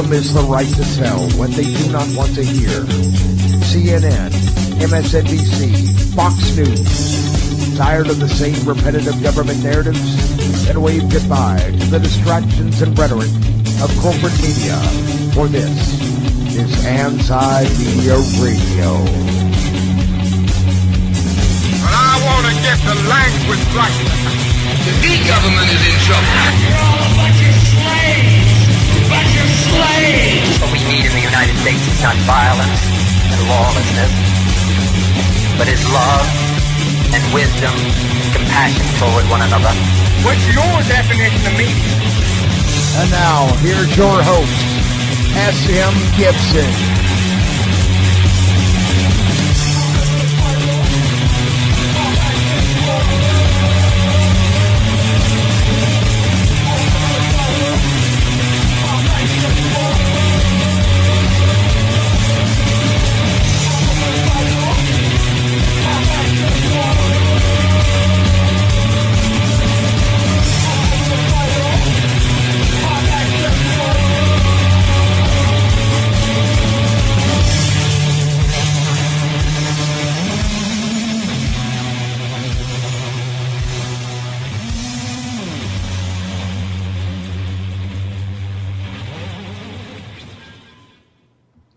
freedom is the right to tell what they do not want to hear. CNN, MSNBC, Fox News. Tired of the same repetitive government narratives? Then wave goodbye to the distractions and rhetoric of corporate media. For this is Anti-Media Radio. And I want to get the language right. The big government is in trouble. You're all a bunch of slaves! Bunch of slaves! What we need in the United States is not violence and lawlessness, but is love and wisdom and compassion toward one another. What's your definition of media? And now, here's your host, S.M. Gibson.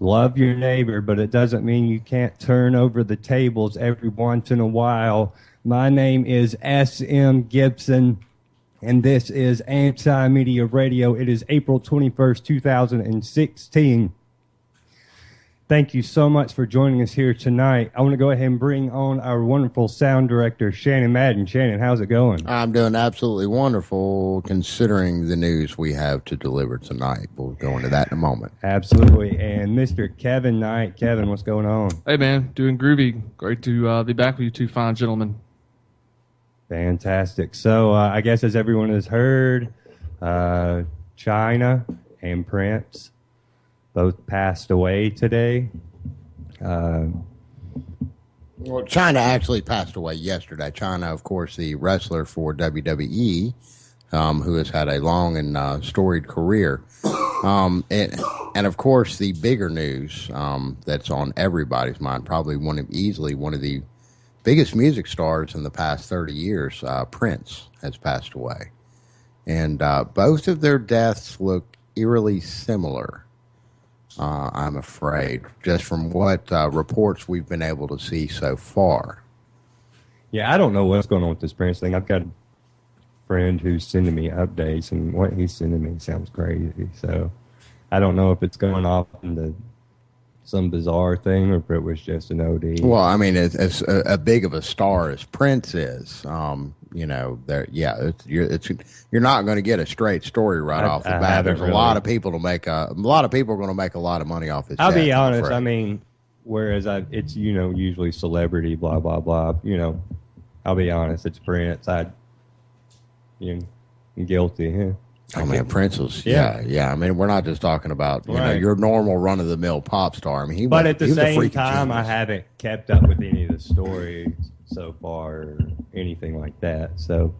Love your neighbor, but it doesn't mean you can't turn over the tables every once in a while. My name is S.M. Gibson, and this is Anti-Media Radio. It is April 21st, 2016. Thank you so much for joining us here tonight. I want to go ahead and bring on our wonderful sound director, Shannon Madden. Shannon, how's it going? I'm doing absolutely wonderful considering the news we have to deliver tonight. We'll go into that in a moment. Absolutely. And Mr. Kevin Knight. Kevin, what's going on? Hey, man. Doing groovy. Great to be back with you two fine gentlemen. Fantastic. So I guess as everyone has heard, China and Prince both passed away today. Well, China actually passed away yesterday. China, of course, the wrestler for WWE, who has had a long and storied career. And of course, the bigger news that's on everybody's mind, probably easily one of the biggest music stars in the past 30 years, Prince, has passed away. And both of their deaths look eerily similar. I'm afraid, just from what reports we've been able to see so far. Yeah, I don't know what's going on with this Prince thing. I've got a friend who's sending me updates, and what he's sending me sounds crazy. So I don't know if it's going off into some bizarre thing or if it was just an OD. Well, I mean, as a big of a star as Prince is, you know, you're not going to get a straight story right off the bat. There's a lot of people to make a lot of people are going to make a lot of money off this. I'll be honest. I mean, whereas it's usually celebrity, blah blah blah. I'll be honest. It's Prince. I'm guilty. Yeah. I mean, Prince was, yeah. I mean, we're not just talking about your normal run of the mill pop star. I mean, but at the same time, I haven't kept up with any of the stories so far, or anything like that. So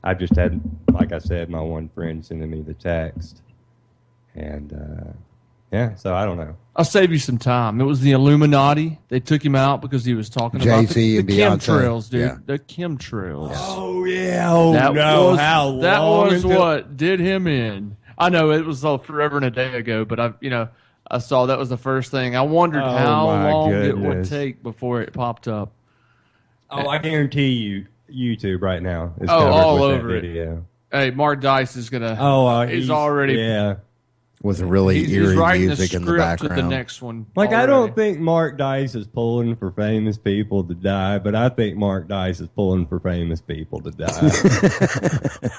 I've just had, like I said, my one friend sending me the text, and so I don't know. I'll save you some time. It was the Illuminati. They took him out because he was talking about the chemtrails, dude. Yeah. The chemtrails. Oh, yeah. Oh, that was what did him in. I know it was forever and a day ago, but I saw that was the first thing. I wondered how long it would take before it popped up. Oh, I guarantee you, YouTube right now is all with over that video. Hey, Mark Dice is gonna. He's already. Yeah. With really eerie music in the background. The next one. I don't think Mark Dice is pulling for famous people to die, but I think Mark Dice is pulling for famous people to die.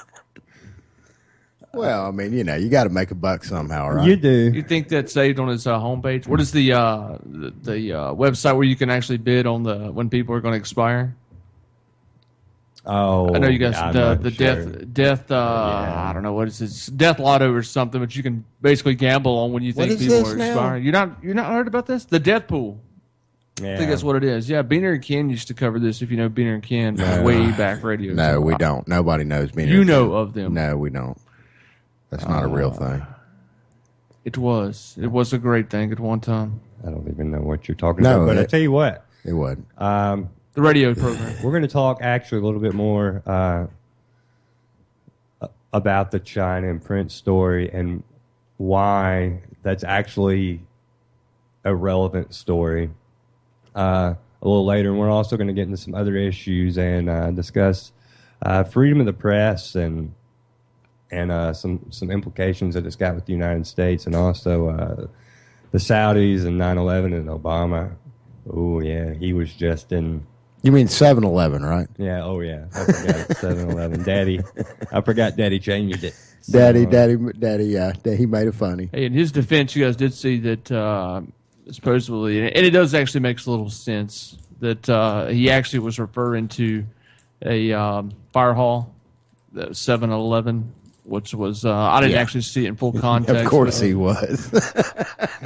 Well, I mean, you got to make a buck somehow, right? You do. You think that's saved on his homepage? What is the website where you can actually bid on when people are going to expire? Oh, I know you guys the death. I don't know what it is, Death Lotto or something, but you can basically gamble on when you think people are expiring. You're not heard about this? The death pool. Yeah. I think that's what it is. Yeah, Beaner and Ken used to cover this. If you know Beaner and Ken, way back radio. No, we don't. Nobody knows Beaner. You know of them. No, we don't. That's not a real thing. It was. It was a great thing at one time. I don't even know what you're talking about, but I tell you what. It would. The radio program. We're going to talk actually a little bit more about the China and Prince story and why that's actually a relevant story a little later. And we're also going to get into some other issues and discuss freedom of the press and some implications that it's got with the United States, and also the Saudis and 9/11 and Obama. Oh yeah, he was just in. You mean 7-Eleven, right? Yeah. Oh yeah, I forgot 7-Eleven. Daddy, I forgot. Daddy changed it. Daddy. Yeah, he made it funny. Hey, in his defense, you guys did see that supposedly, and it does actually makes a little sense that he actually was referring to a fire hall, the 7-Eleven. Which was I didn't actually see it in full context. Of course he was.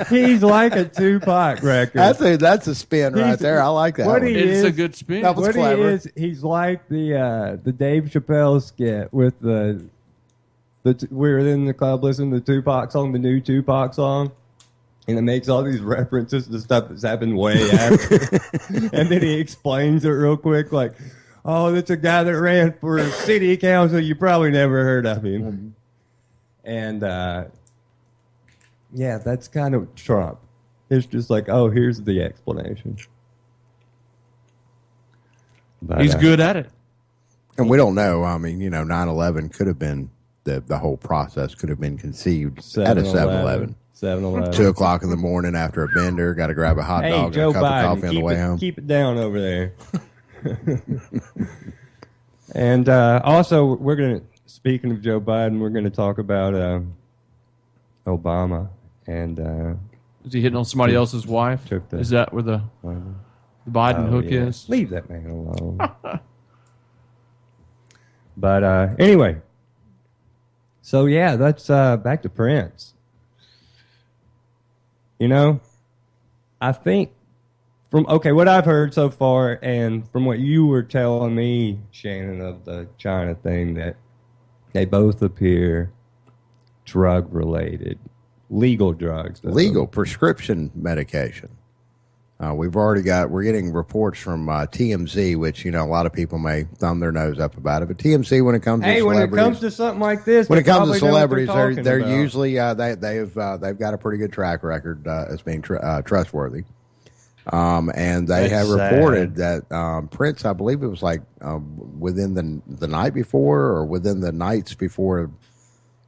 He's like a Tupac record. That's a spin right there. I like that. What one. It's a good spin. That was what clever. he is, he's like the Dave Chappelle skit with the we're in the club listening to the Tupac song, the new Tupac song, and it makes all these references to stuff that's happened way after, and then he explains it real quick, like. Oh, that's a guy that ran for city council. You probably never heard of him. And, yeah, that's kind of Trump. It's just like, oh, here's the explanation. But, He's good at it. And we don't know. I mean, 9/11 could have been, the whole process could have been conceived at a 7-Eleven. 7-Eleven. 2 o'clock in the morning after a bender, got to grab a hot dog Joe and a cup Biden, of coffee on the way home. Keep it down over there. And also, we're going to, speaking of Joe Biden, we're going to talk about Obama. And is he hitting on somebody else's wife? Is that where the Biden hook is? Leave that man alone. But anyway, so yeah, that's back to Prince. I think what I've heard so far, and from what you were telling me, Shannon, of the China thing, that they both appear drug-related, legal drugs. Legal prescription medication. We're getting reports from TMZ, which, a lot of people may thumb their nose up about it. But TMZ, when it comes to celebrities, when it comes to something like this, when it comes to celebrities, they're about. usually they've got a pretty good track record as being trustworthy. And they have reported that Prince, I believe it was like within the night before or within the nights before,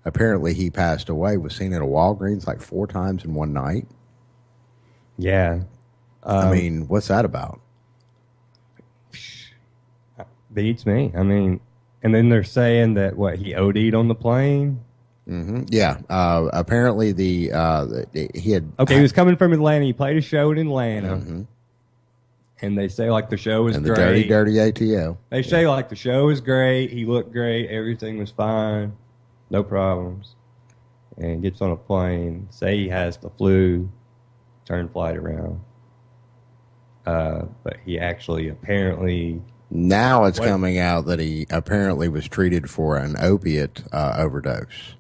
apparently he passed away, was seen at a Walgreens like 4 times in one night. Yeah. I mean, what's that about? Beats me. I mean, and then they're saying that, he OD'd on the plane? Mm-hmm. Yeah. Apparently he had... Okay, he was coming from Atlanta. He played a show in Atlanta. Mm-hmm. And they say, the show was great. And the dirty ATL. They say, the show was great. He looked great. Everything was fine. No problems. And gets on a plane. Say he has the flu. Turn flight around. But he actually apparently... Now it's coming out that he apparently was treated for an opiate overdose.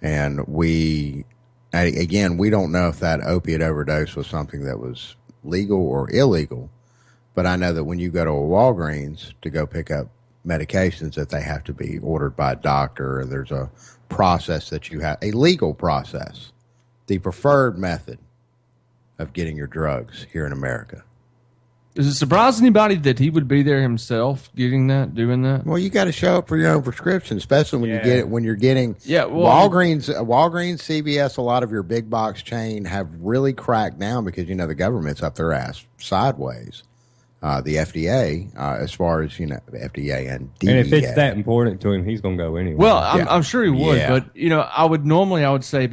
And we don't know if that opiate overdose was something that was legal or illegal. But I know that when you go to a Walgreens to go pick up medications, that they have to be ordered by a doctor. And there's a process that you have, a legal process, the preferred method of getting your drugs here in America. Does it surprise anybody that he would be there himself, doing that? Well, you got to show up for your own prescription, especially when you're getting. Yeah, well, Walgreens, CVS, a lot of your big box chain have really cracked down because the government's up their ass sideways. The FDA, as far as FDA and DEA. And if it's that important to him, he's going to go anyway. Well, I'm sure he would, but I would say,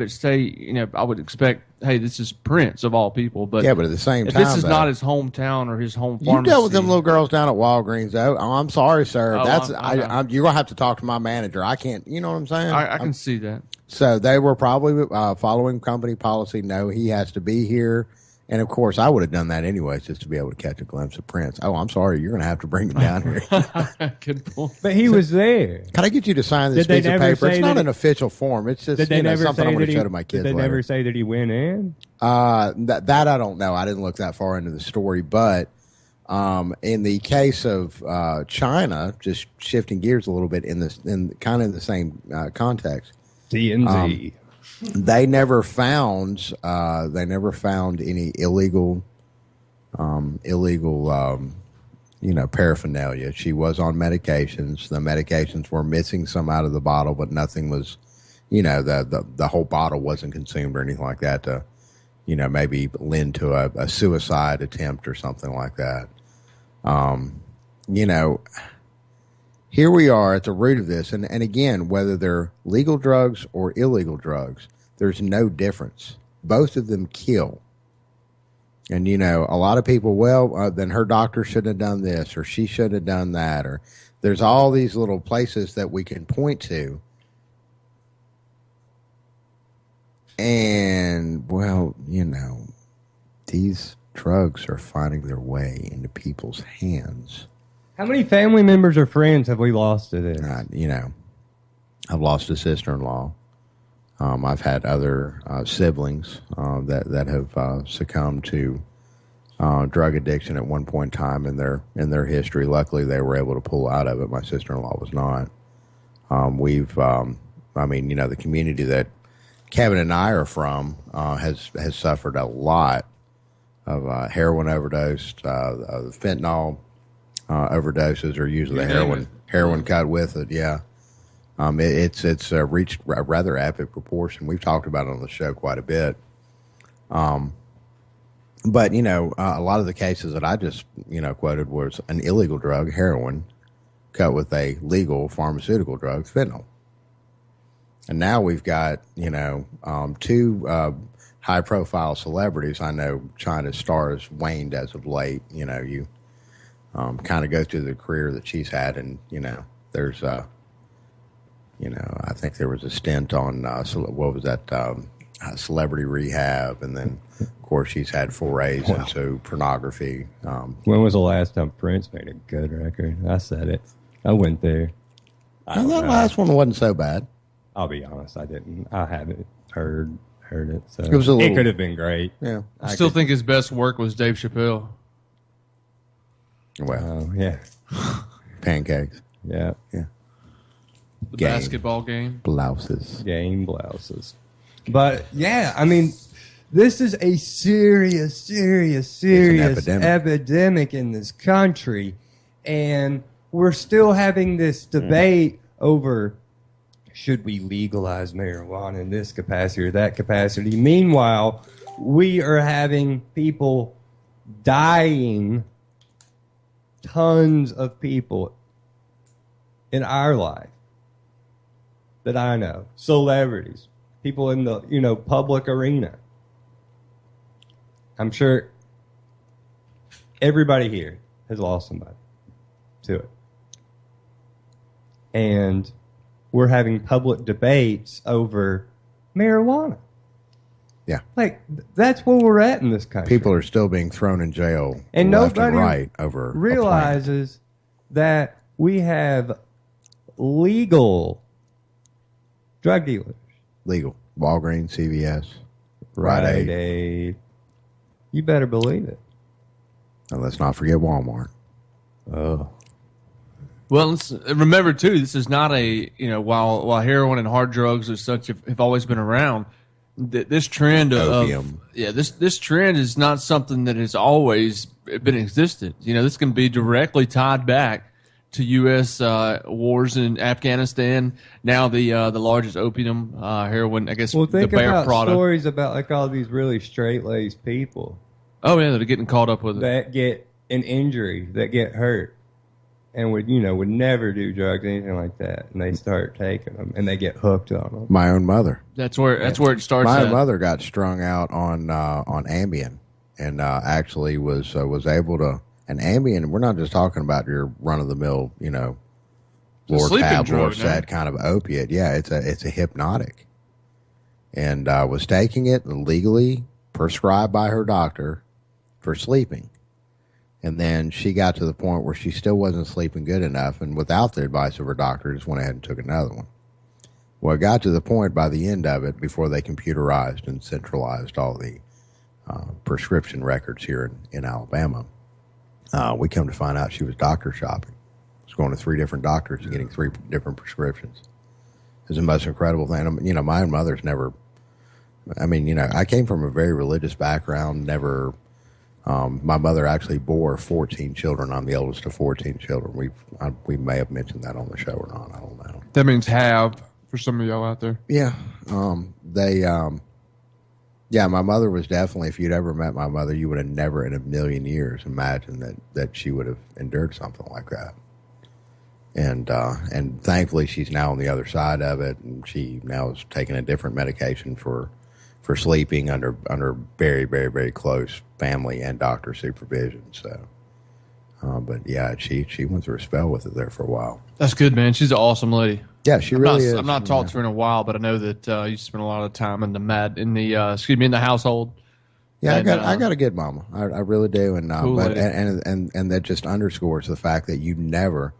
I would expect, hey, this is Prince of all people, but at the same time, this is not his hometown or his home pharmacy. You dealt with them little girls down at Walgreens, though. Oh, I'm sorry, sir. You're gonna have to talk to my manager. I can't. You know what I'm saying? I can see that. So they were probably following company policy. No, he has to be here And of course, I would have done that anyways, just to be able to catch a glimpse of Prince. Oh, I'm sorry, you're going to have to bring him down here. Good point. But he was there. Can I get you to sign this piece of paper? It's not an official form. It's just something I'm going to show to my kids. Did they never say that he went in? That I don't know. I didn't look that far into the story, but in the case of China, just shifting gears a little bit in kind of the same context, TMZ. They never found any illegal paraphernalia. She was on medications. The medications were missing some out of the bottle, but nothing was, the whole bottle wasn't consumed or anything like that to, maybe lend to a suicide attempt or something like that. Here we are at the root of this. And again, whether they're legal drugs or illegal drugs, there's no difference. Both of them kill. And, a lot of people, then her doctor shouldn't have done this or she should have done that. Or there's all these little places that we can point to. And, these drugs are finding their way into people's hands. How many family members or friends have we lost to this? I've lost a sister-in-law. I've had other siblings that have succumbed to drug addiction at one point in time in their history. Luckily, they were able to pull out of it. My sister-in-law was not. The community that Kevin and I are from has suffered a lot of heroin overdose, fentanyl. Overdoses are usually heroin cut with it. Yeah, it's reached a rather epic proportion. We've talked about it on the show quite a bit. But a lot of the cases that I just quoted was an illegal drug, heroin, cut with a legal pharmaceutical drug, fentanyl. And now we've got two high-profile celebrities. I know China's star has waned as of late. You. Kind of go through the career that she's had, and there's I think there was a stint on what was that Celebrity Rehab, and then of course she's had forays into pornography. When was the last time Prince made a good record? I said it. I went there. That last one wasn't so bad. I'll be honest, I didn't. I haven't heard it. So it could have been great. Yeah, I still think his best work was Dave Chappelle. Well, yeah. Pancakes. Yeah. Yeah. The basketball game. Blouses. Game blouses. But, yeah, this is a serious epidemic in this country. And we're still having this debate over should we legalize marijuana in this capacity or that capacity. Meanwhile, we are having people dying, tons of people in our life that I know, celebrities, people in the public arena. I'm sure everybody here has lost somebody to it. And we're having public debates over marijuana. Yeah. That's where we're at in this country. People are still being thrown in jail and left nobody and right over realizes that we have legal drug dealers. Legal. Walgreens, CVS, Rite Aid. You better believe it. And let's not forget Walmart. Oh. Well, remember too, this is not a while heroin and hard drugs as such have always been around. This trend opium. This trend is not something that has always been existent. This can be directly tied back to U.S. Wars in Afghanistan. Now the largest opium, heroin, I guess. Well, think the Bayer about product. Stories about all these really straight-laced people. Oh yeah, that are getting caught up with it. That get an injury, that get hurt, and would never do drugs, anything like that, and they start taking them, and they get hooked on them. My own mother. That's where it starts. My own mother got strung out on Ambien, and actually was able to. And Ambien, we're not just talking about your run of the mill, Lortab kind of opiate. Yeah, it's a hypnotic, and was taking it legally, prescribed by her doctor for sleeping. And then she got to the point where she still wasn't sleeping good enough, and without the advice of her doctor, just went ahead and took another one. Well, it got to the point by the end of it, before they computerized and centralized all the prescription records here in Alabama, we come to find out she was doctor shopping. She was going to 3 different doctors and getting 3 different prescriptions. It was the most incredible thing. You know, my mother's never, I mean, you know, I came from a very religious background, never... my mother actually bore 14 children. I'm the oldest of 14 children. We may have mentioned that on the show or not. I don't know. That means have for some of y'all out there. Yeah. My mother was definitely, if you'd ever met my mother, you would have never in a million years imagined that she would have endured something like that. And thankfully she's now on the other side of it, and she now is taking a different medication for sleeping under very, very, very close family and doctor supervision. So, but yeah, she went through a spell with it there for a while. That's good, man. She's an awesome lady. Yeah, she really is. I've not talked to her in a while, but I know that you spent a lot of time in the household. Yeah, and, I got a good mama. I really do, and cool and that just underscores the fact that you never,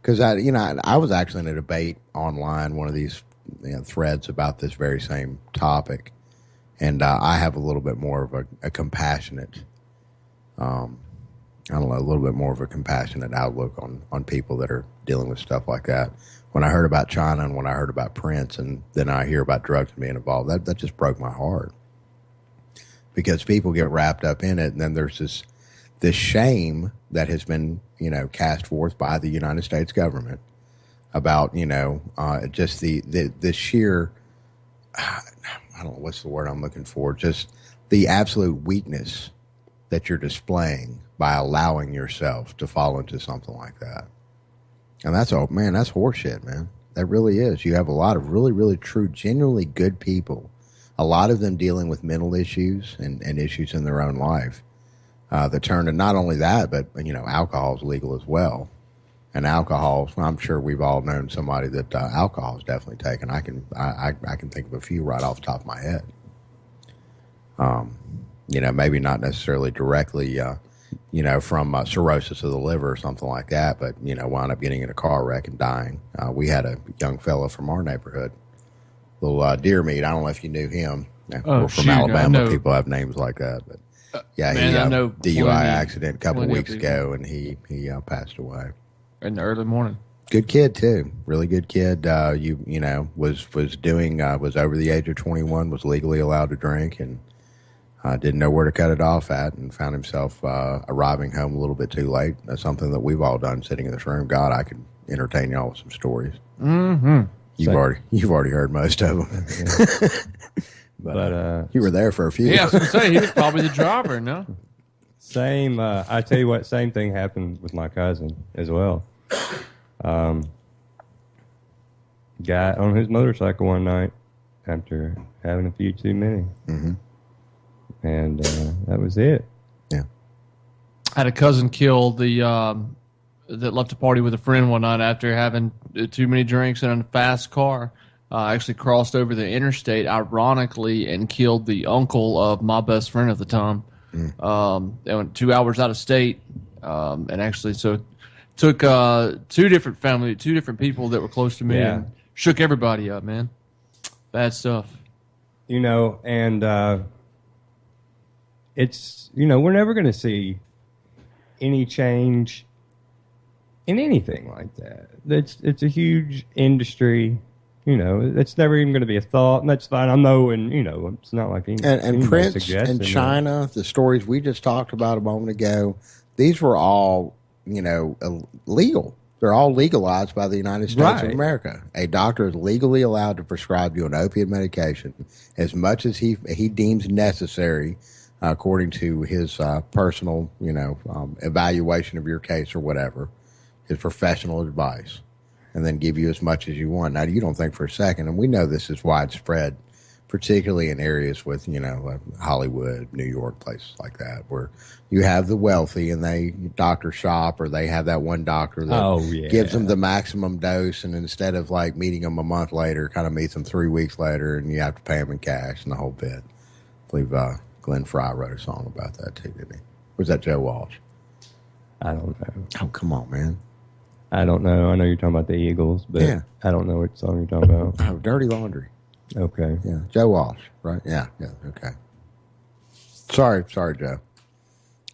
because I was actually in a debate online, one of these threads about this very same topic. And I have a little bit more of a compassionate, a little bit more of a compassionate outlook on people that are dealing with stuff like that. When I heard about China and when I heard about Prince, and then I hear about drugs being involved, that just broke my heart. Because people get wrapped up in it, and then there's this shame that has been, cast forth by the United States government about, just the sheer... I don't know what's the word I'm looking for, just the absolute weakness that you're displaying by allowing yourself to fall into something like that. And that's horseshit, man. That really is. You have a lot of really, really true, genuinely good people, a lot of them dealing with mental issues and issues in their own life, that turn to not only that, but, alcohol is legal as well. And alcohol, I'm sure we've all known somebody that alcohol is definitely taken. I can think of a few right off the top of my head. Maybe not necessarily directly, from cirrhosis of the liver or something like that, but, wound up getting in a car wreck and dying. We had a young fella from our neighborhood, little Deer Meat. I don't know if you knew him. We're from Alabama. People have names like that. But yeah, man, he I know DUI accident a couple of weeks ago, and he passed away. In the early morning. Good kid too, really good kid. Was over the age of 21, was legally allowed to drink, and didn't know where to cut it off at, and found himself arriving home a little bit too late. That's something that we've all done sitting in this room. God, I could entertain y'all with some stories. Mm-hmm. You've already heard most of them, but you were there for a few. Yeah, I was going to say he was probably the driver. No, same. I tell you what, same thing happened with my cousin as well. Guy on his motorcycle one night after having a few too many. Mm-hmm. And that was it. Yeah. I had a cousin kill that left a party with a friend one night after having too many drinks in a fast car. Actually crossed over the interstate, ironically, and killed the uncle of my best friend at the time. They went 2 hours out of state, and actually took two different people that were close to me and shook everybody up, man. Bad stuff. And it's, we're never going to see any change in anything like that. It's a huge industry. It's never even going to be a thought, and that's fine. I know, and it's not like and Prince and China, the stories we just talked about a moment ago, these were all legal. They're all legalized by the United States of America. A doctor is legally allowed to prescribe you an opiate medication as much as he deems necessary, according to his personal evaluation of your case or whatever, his professional advice, and then give you as much as you want. Now, you don't think for a second, and we know this is widespread, particularly in areas with, Hollywood, New York, places like that, where you have the wealthy and they doctor shop, or they have that one doctor that gives them the maximum dose, and instead of like meeting them a month later, kind of meets them 3 weeks later, and you have to pay them in cash and the whole bit. I believe Glenn Fry wrote a song about that too, didn't he? Or was that Joe Walsh? I don't know. Oh, come on, man. I don't know. I know you're talking about the Eagles, but I don't know what song you're talking about. Oh, Dirty Laundry. Okay. Yeah, Joe Walsh, right? Yeah, okay. Sorry, Joe.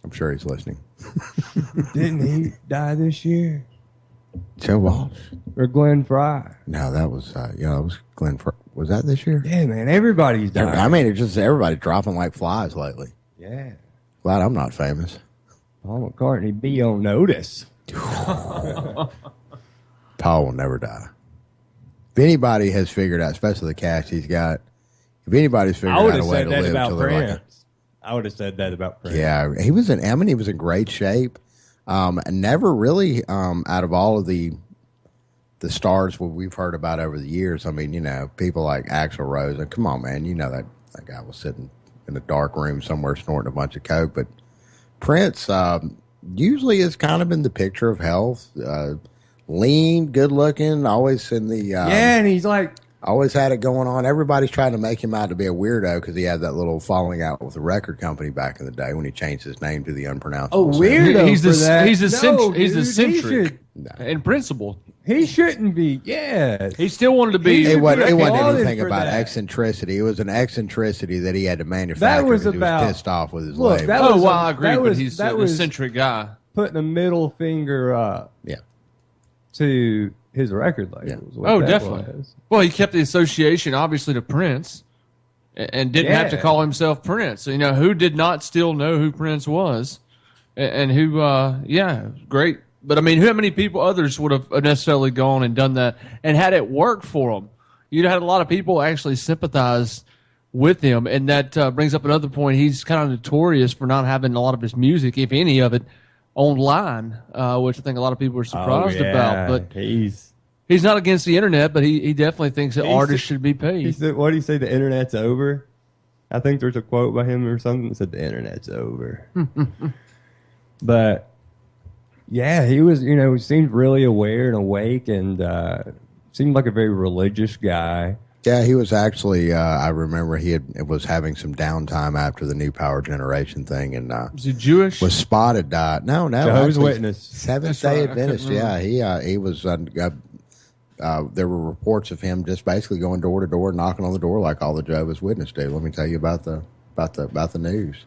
I'm sure he's listening. Didn't he die this year? Joe Walsh? Or Glenn Fry? No, that was, that was Glenn Fry. Was that this year? Yeah, man, everybody's dying. I mean, it's just everybody dropping like flies lately. Yeah. Glad I'm not famous. Paul McCartney be on notice. Paul will never die. If anybody has figured out, especially the cast he's got, if anybody's figured out a way to live till they're like I would have said that about Prince. Yeah, he was in great shape. Never really, out of all of the stars what we've heard about over the years, I mean, people like Axl Rose, and come on, man, that guy was sitting in a dark room somewhere snorting a bunch of coke. But Prince usually has kind of been the picture of health, lean, good looking, always in the and he's like always had it going on. Everybody's trying to make him out to be a weirdo because he had that little falling out with the record company back in the day when he changed his name to the unpronounceable. Weirdo. He's eccentric in principle. He shouldn't be. Yeah, he still wanted to be. It wasn't anything about eccentricity. It was an eccentricity that he had to manufacture. That was because about he was pissed off with his label. I agree, but he's an eccentric guy. Putting a middle finger up. Yeah. To his record labels. Yeah. Definitely. Was. Well, he kept the association, obviously, to Prince, and didn't have to call himself Prince. Who did not still know who Prince was, and who, great. But I mean, how many others would have necessarily gone and done that, and had it worked for him? You'd had a lot of people actually sympathize with him, and that brings up another point. He's kind of notorious for not having a lot of his music, if any of it, online, which I think a lot of people are surprised about. But he's not against the internet, but he definitely thinks that artists should be paid. He said, what did he say? The internet's over? I think there's a quote by him or something that said the internet's over. But yeah, he was, he seemed really aware and awake, and seemed like a very religious guy. Yeah, he was actually. I remember he was having some downtime after the New Power Generation thing, and was he Jewish? Was spotted. No, Jehovah's Witness, Seventh-day Adventist. Yeah, he was. There were reports of him just basically going door to door, knocking on the door like all the Jehovah's Witnesses do. Let me tell you about the news.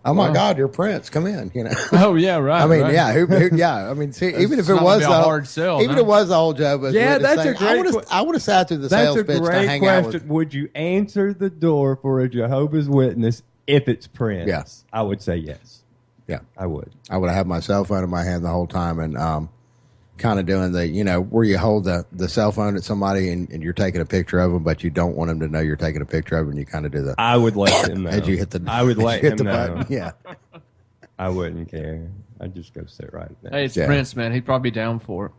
Oh my God, you're Prince. Come in. Oh yeah, right. I mean, right. I mean, see, even if it was a hard sell, even if it was the whole Jehovah's Witness that's thing, a great. I would have sat through the sales pitch to hang out with. Would you answer the door for a Jehovah's Witness if it's Prince? Yes, I would say yes. Yeah, I would. I would have had my cell phone in my hand the whole time, and kind of doing the, where you hold the cell phone at somebody and you're taking a picture of them, but you don't want them to know you're taking a picture of them, and you kind of do the. I would let him know. As you hit the. I would let him know. Button. Yeah. I wouldn't care. I'd just go sit right there. Hey, it's Prince, man. He'd probably be down for it.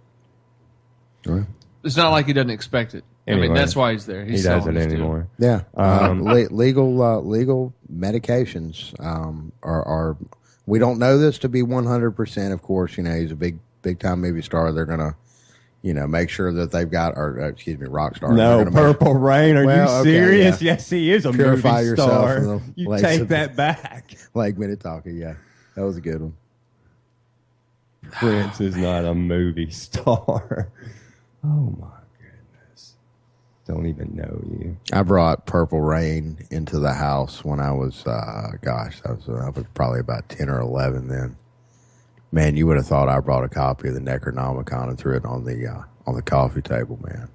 Right. It's not like he doesn't expect it. Anyway, I mean, that's why he's there. He doesn't anymore. Yeah. Legal medications are. We don't know this to be 100%. Of course, he's a big time movie star. They're gonna, make sure that they've got, rock star. No, Purple Rain. Are you serious? Okay, yeah. Yes, he is a Purify movie star. Yourself You take that back. Lake Minnetonka, yeah, that was a good one. Prince is not a movie star. Oh my goodness! Don't even know you. I brought Purple Rain into the house when I was, I was probably about 10 or 11 then. Man, you would have thought I brought a copy of the Necronomicon and threw it on the coffee table, man.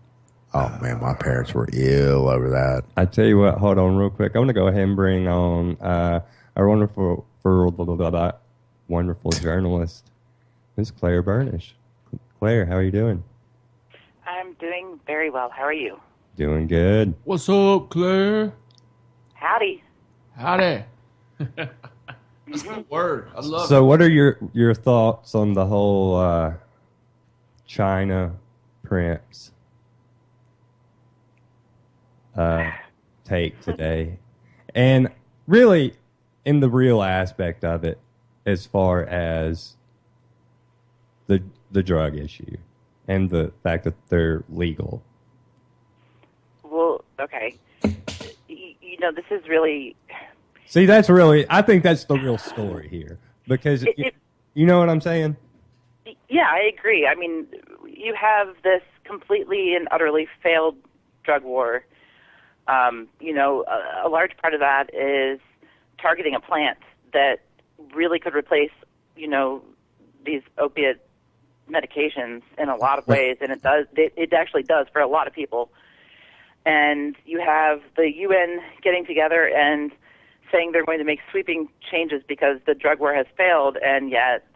Oh, man, my parents were ill over that. I tell you what, hold on real quick. I want to go ahead and bring on our wonderful journalist, Miss Claire Burnish. Claire, how are you doing? I'm doing very well. How are you? Doing good. What's up, Claire? Howdy. That's the word. I love it. So what are your thoughts on the whole China Prince take today? And really, in the real aspect of it, as far as the drug issue and the fact that they're legal. Well, okay. This is really See, that's really, I think that's the real story here. Because, you know what I'm saying? Yeah, I agree. I mean, you have this completely and utterly failed drug war. You know, a large part of that is targeting a plant that really could replace, you know, these opiate medications in a lot of ways, and it actually does for a lot of people. And you have the UN getting together and saying they're going to make sweeping changes because the drug war has failed, and yet,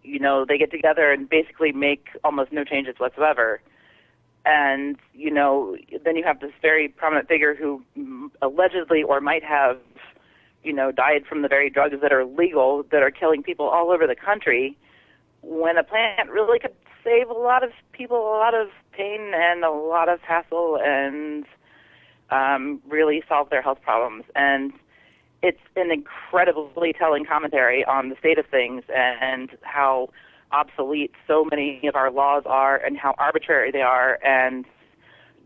you know, they get together and basically make almost no changes whatsoever. And, you know, then you have this very prominent figure who allegedly or might have, you know, died from the very drugs that are legal, that are killing people all over the country, when a plant really could save a lot of people a lot of pain and a lot of hassle and really solve their health problems. And it's an incredibly telling commentary on the state of things and how obsolete so many of our laws are and how arbitrary they are, and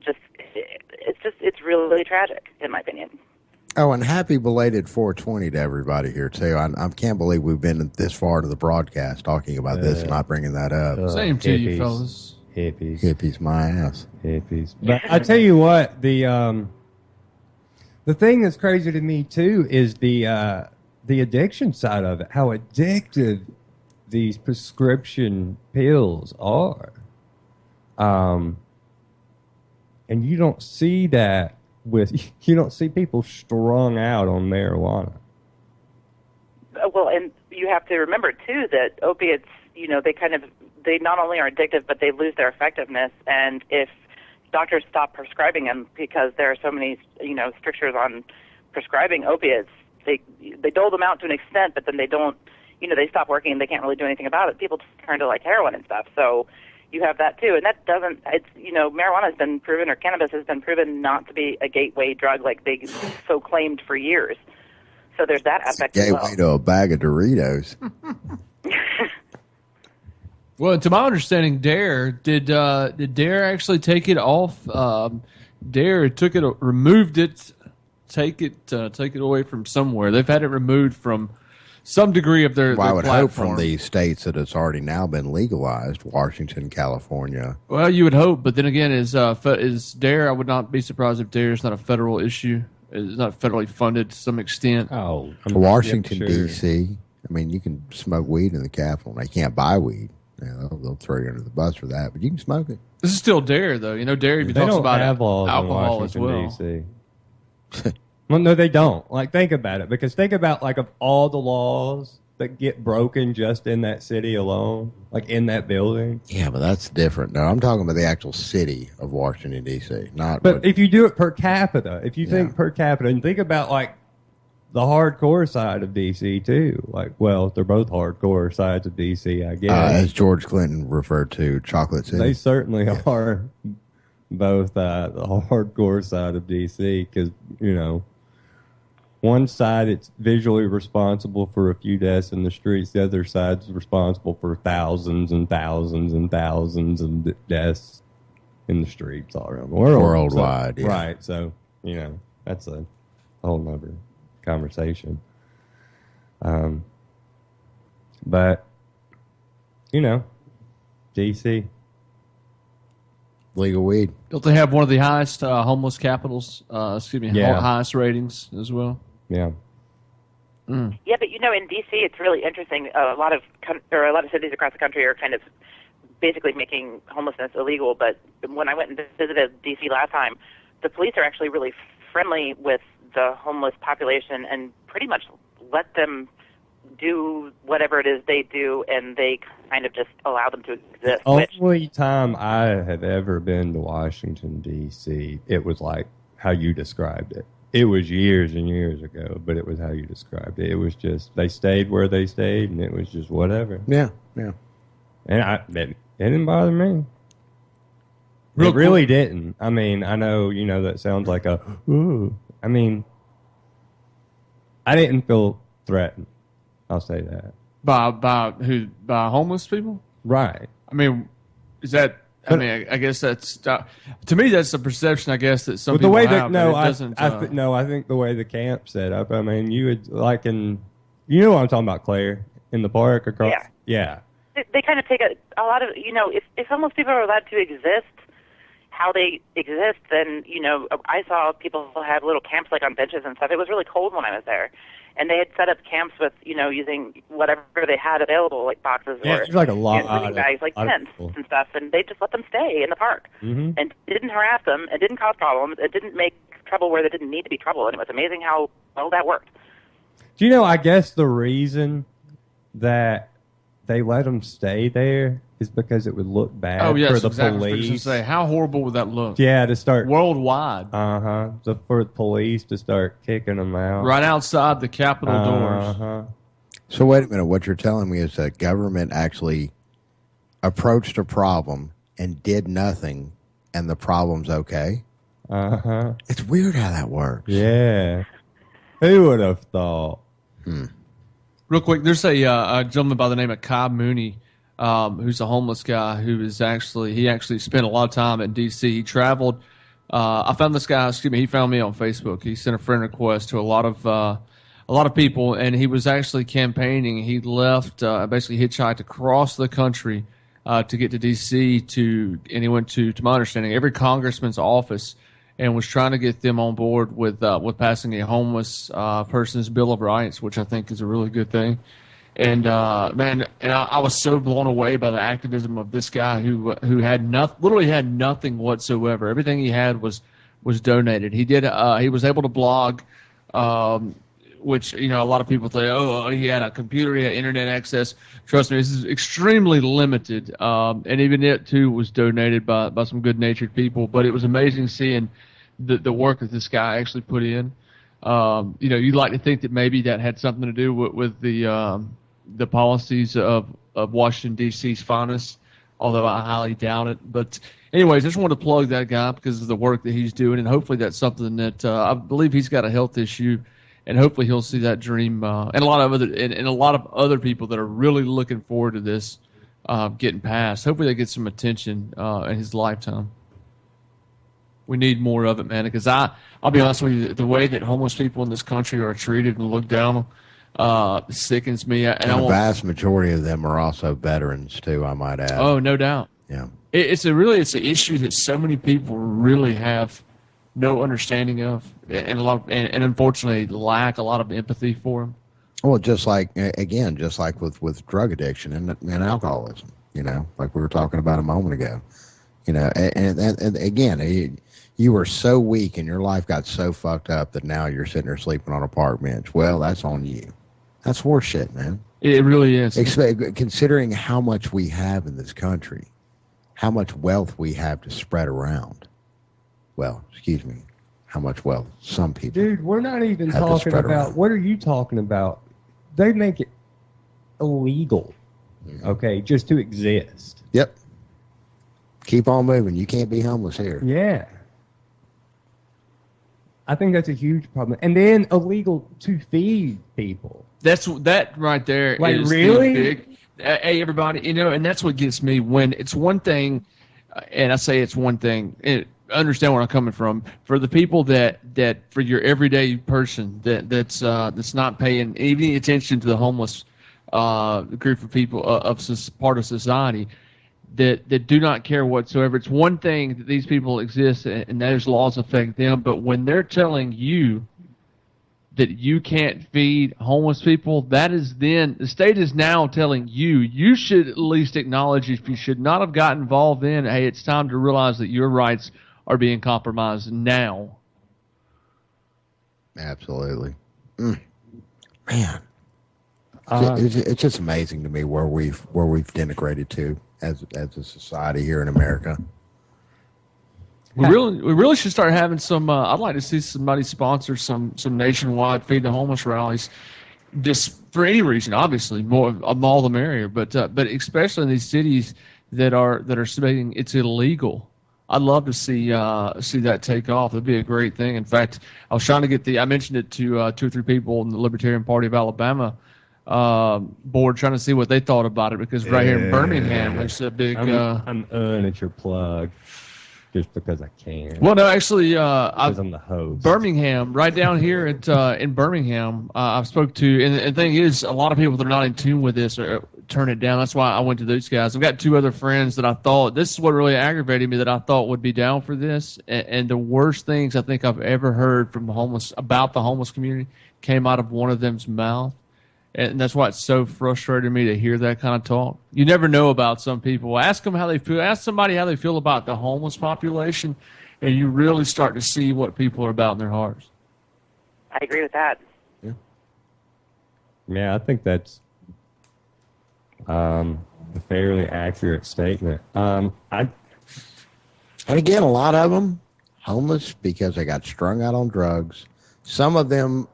it's really tragic, in my opinion. Oh, and happy belated 420 to everybody here, too. I can't believe we've been this far to the broadcast talking about this and not bringing that up. Same to you, fellas. Hippies, my ass. Hippies. But I tell you what, the thing that's crazy to me, too, is the addiction side of it, how addictive these prescription pills are. And you don't see that you don't see people strung out on marijuana. Well, and you have to remember too that opiates, you know, they not only are addictive, but they lose their effectiveness. And if doctors stop prescribing them because there are so many, you know, strictures on prescribing opiates, they dole them out to an extent, but then they don't, you know, they stop working and they can't really do anything about it. People turn to like heroin and stuff. So you have that too, and that doesn't. It's, you know, marijuana has been proven, or cannabis has been proven, not to be a gateway drug like they so claimed for years. So there's that aspect as well. Gateway to a bag of Doritos. Well, to my understanding, Dare did Dare actually take it off? Dare took it, removed it, take it away from somewhere. They've had it removed from some degree of their I would platform. hope from the states that it's already now been legalized, Washington, California. Well, you would hope, but then again, is Dare? I would not be surprised if Dare is not a federal issue. It's not federally funded to some extent. Oh, Washington, yep, sure. D.C. I mean, you can smoke weed in the Capitol. They can't buy weed. Yeah, they'll throw you under the bus for that, but you can smoke it. This is still Dare, though. You know, Dare even talks about alcohol as well. DC. Well, no, they don't. Like, think about it. Because think about, like, of all the laws that get broken just in that city alone, like in that building. Yeah, but that's different. No, I'm talking about the actual city of Washington, D.C. But if you do it per capita, if you think per capita, and think about, like, the hardcore side of D.C., too. Like, well, they're both hardcore sides of D.C., I guess. As George Clinton referred to Chocolate City. They certainly are both the hardcore side of D.C., because, you know, one side, it's visually responsible for a few deaths in the streets. The other side's responsible for thousands and thousands and thousands of deaths in the streets all around the world. Worldwide, so, yeah. Right. So, you know, that's a whole nother conversation. But, you know, D.C. Legal weed. Don't they have one of the highest homeless capitals? Highest ratings as well. Yeah. Mm. Yeah, but you know, in D.C., it's really interesting. A lot of cities across the country are kind of basically making homelessness illegal. But when I went and visited D.C. last time, the police are actually really friendly with the homeless population and pretty much let them do whatever it is they do, and they kind of just allow them to exist. The only time I have ever been to Washington, D.C., it was like how you described it. It was years and years ago, but it was how you described it. It was just, they stayed where they stayed, and it was just whatever. Yeah, yeah. And it didn't bother me. It really didn't. I mean, I know, you know, that sounds like a, ooh. I mean, I didn't feel threatened. I'll say that. By homeless people? Right. I mean, is that I mean, I guess that's to me that's the perception. I guess that some but people the way have. That, no, it doesn't, I think the way the camp's set up. I mean, you would like you know what I'm talking about, Claire, in the park across. Yeah. They kind of take a lot of, if homeless people are allowed to exist, how they exist, then, I saw people have little camps like on benches and stuff. It was really cold when I was there. And they had set up camps with, using whatever they had available, like boxes or like a lot sleeping bags, like tents and stuff. And they just let them stay in the park and didn't harass them. It didn't cause problems. It didn't make trouble where there didn't need to be trouble. And it was amazing how well that worked. Do you know, I guess the reason that they let them stay there is because it would look bad for the police. Say, how horrible would that look? Yeah, to start worldwide. So for the police to start kicking them out right outside the Capitol doors. So wait a minute. What you're telling me is that government actually approached a problem and did nothing, and the problem's okay. It's weird how that works. Yeah, who would have thought? Real quick, there's a gentleman by the name of Cobb Mooney, who's a homeless guy who is actually spent a lot of time in D.C. He traveled. I found this guy. He found me on Facebook. He sent a friend request to a lot of people, and he was actually campaigning. He left, basically hitchhiked across the country to get to D.C. and he went to my understanding, every congressman's office, and was trying to get them on board with passing a homeless person's Bill of Rights, which I think is a really good thing. And I was so blown away by the activism of this guy who literally had nothing whatsoever. Everything he had was donated. He was able to blog, which a lot of people say, oh, he had a computer, he had internet access. Trust me, this is extremely limited, and even it too was donated by some good-natured people. But it was amazing seeing the work that this guy actually put in. You'd like to think that maybe that had something to do with the policies of Washington D.C.'s finest, although I highly doubt it. But anyways, I just wanted to plug that guy because of the work that he's doing, and hopefully that's something that I believe he's got a health issue, and hopefully he'll see that dream, and a lot of other people that are really looking forward to this getting passed. Hopefully they get some attention in his lifetime. We need more of it, man, because I'll be honest with you, the way that homeless people in this country are treated and looked down sickens me. And the vast majority of them are also veterans, too, I might add. Oh, no doubt. Yeah. It's an issue that so many people really have no understanding of, and unfortunately lack a lot of empathy for them. Well, just like with drug addiction and alcoholism, like we were talking about a moment ago, and again, you were so weak and your life got so fucked up that now you're sitting there sleeping on a park bench. Well, that's on you. That's horseshit, man. It really is. Considering how much we have in this country, how much wealth we have to spread around. Well, excuse me, how much wealth some people. Dude, we're not even talking about. Around. What are you talking about? They make it illegal, okay, just to exist. Yep. Keep on moving. You can't be homeless here. Yeah. I think that's a huge problem. And then illegal to feed people. That right there is really big. Hey, everybody, and that's what gets me when it's one thing, and I say it's one thing. Understand where I'm coming from. For the people that for your everyday person that's not paying any attention to the homeless group of people of part of society, that do not care whatsoever. It's one thing that these people exist and those laws affect them, but when they're telling you that you can't feed homeless people, that is then, the state is now telling you should at least acknowledge, if you should not have gotten involved in, hey, it's time to realize that your rights are being compromised now. Absolutely. Man. It's just amazing to me where we've denigrated to as a society here in America. We really should start having some. I'd like to see somebody sponsor some nationwide feed the homeless rallies, just for any reason. Obviously, more all the merrier. But especially in these cities that are saying it's illegal. I'd love to see that take off. It'd be a great thing. In fact, I was trying to get I mentioned it to 2 or 3 people in the Libertarian Party of Alabama board trying to see what they thought about it, because right here in Birmingham, there's a big. I'm at your plug. Just because I can. Well, no, actually, because I'm the host. Birmingham, right down here in Birmingham, I've spoke to, and the thing is, a lot of people that are not in tune with this turn it down. That's why I went to those guys. I've got 2 other friends that I thought, this is what really aggravated me, that I thought would be down for this, and the worst things I think I've ever heard from about the homeless community came out of one of them's mouth. And that's why it's so frustrating me to hear that kind of talk. You never know about some people. Ask them how they feel. Ask somebody how they feel about the homeless population, and you really start to see what people are about in their hearts. I agree with that. Yeah, I think that's a fairly accurate statement. And again, a lot of them homeless because they got strung out on drugs. Some of them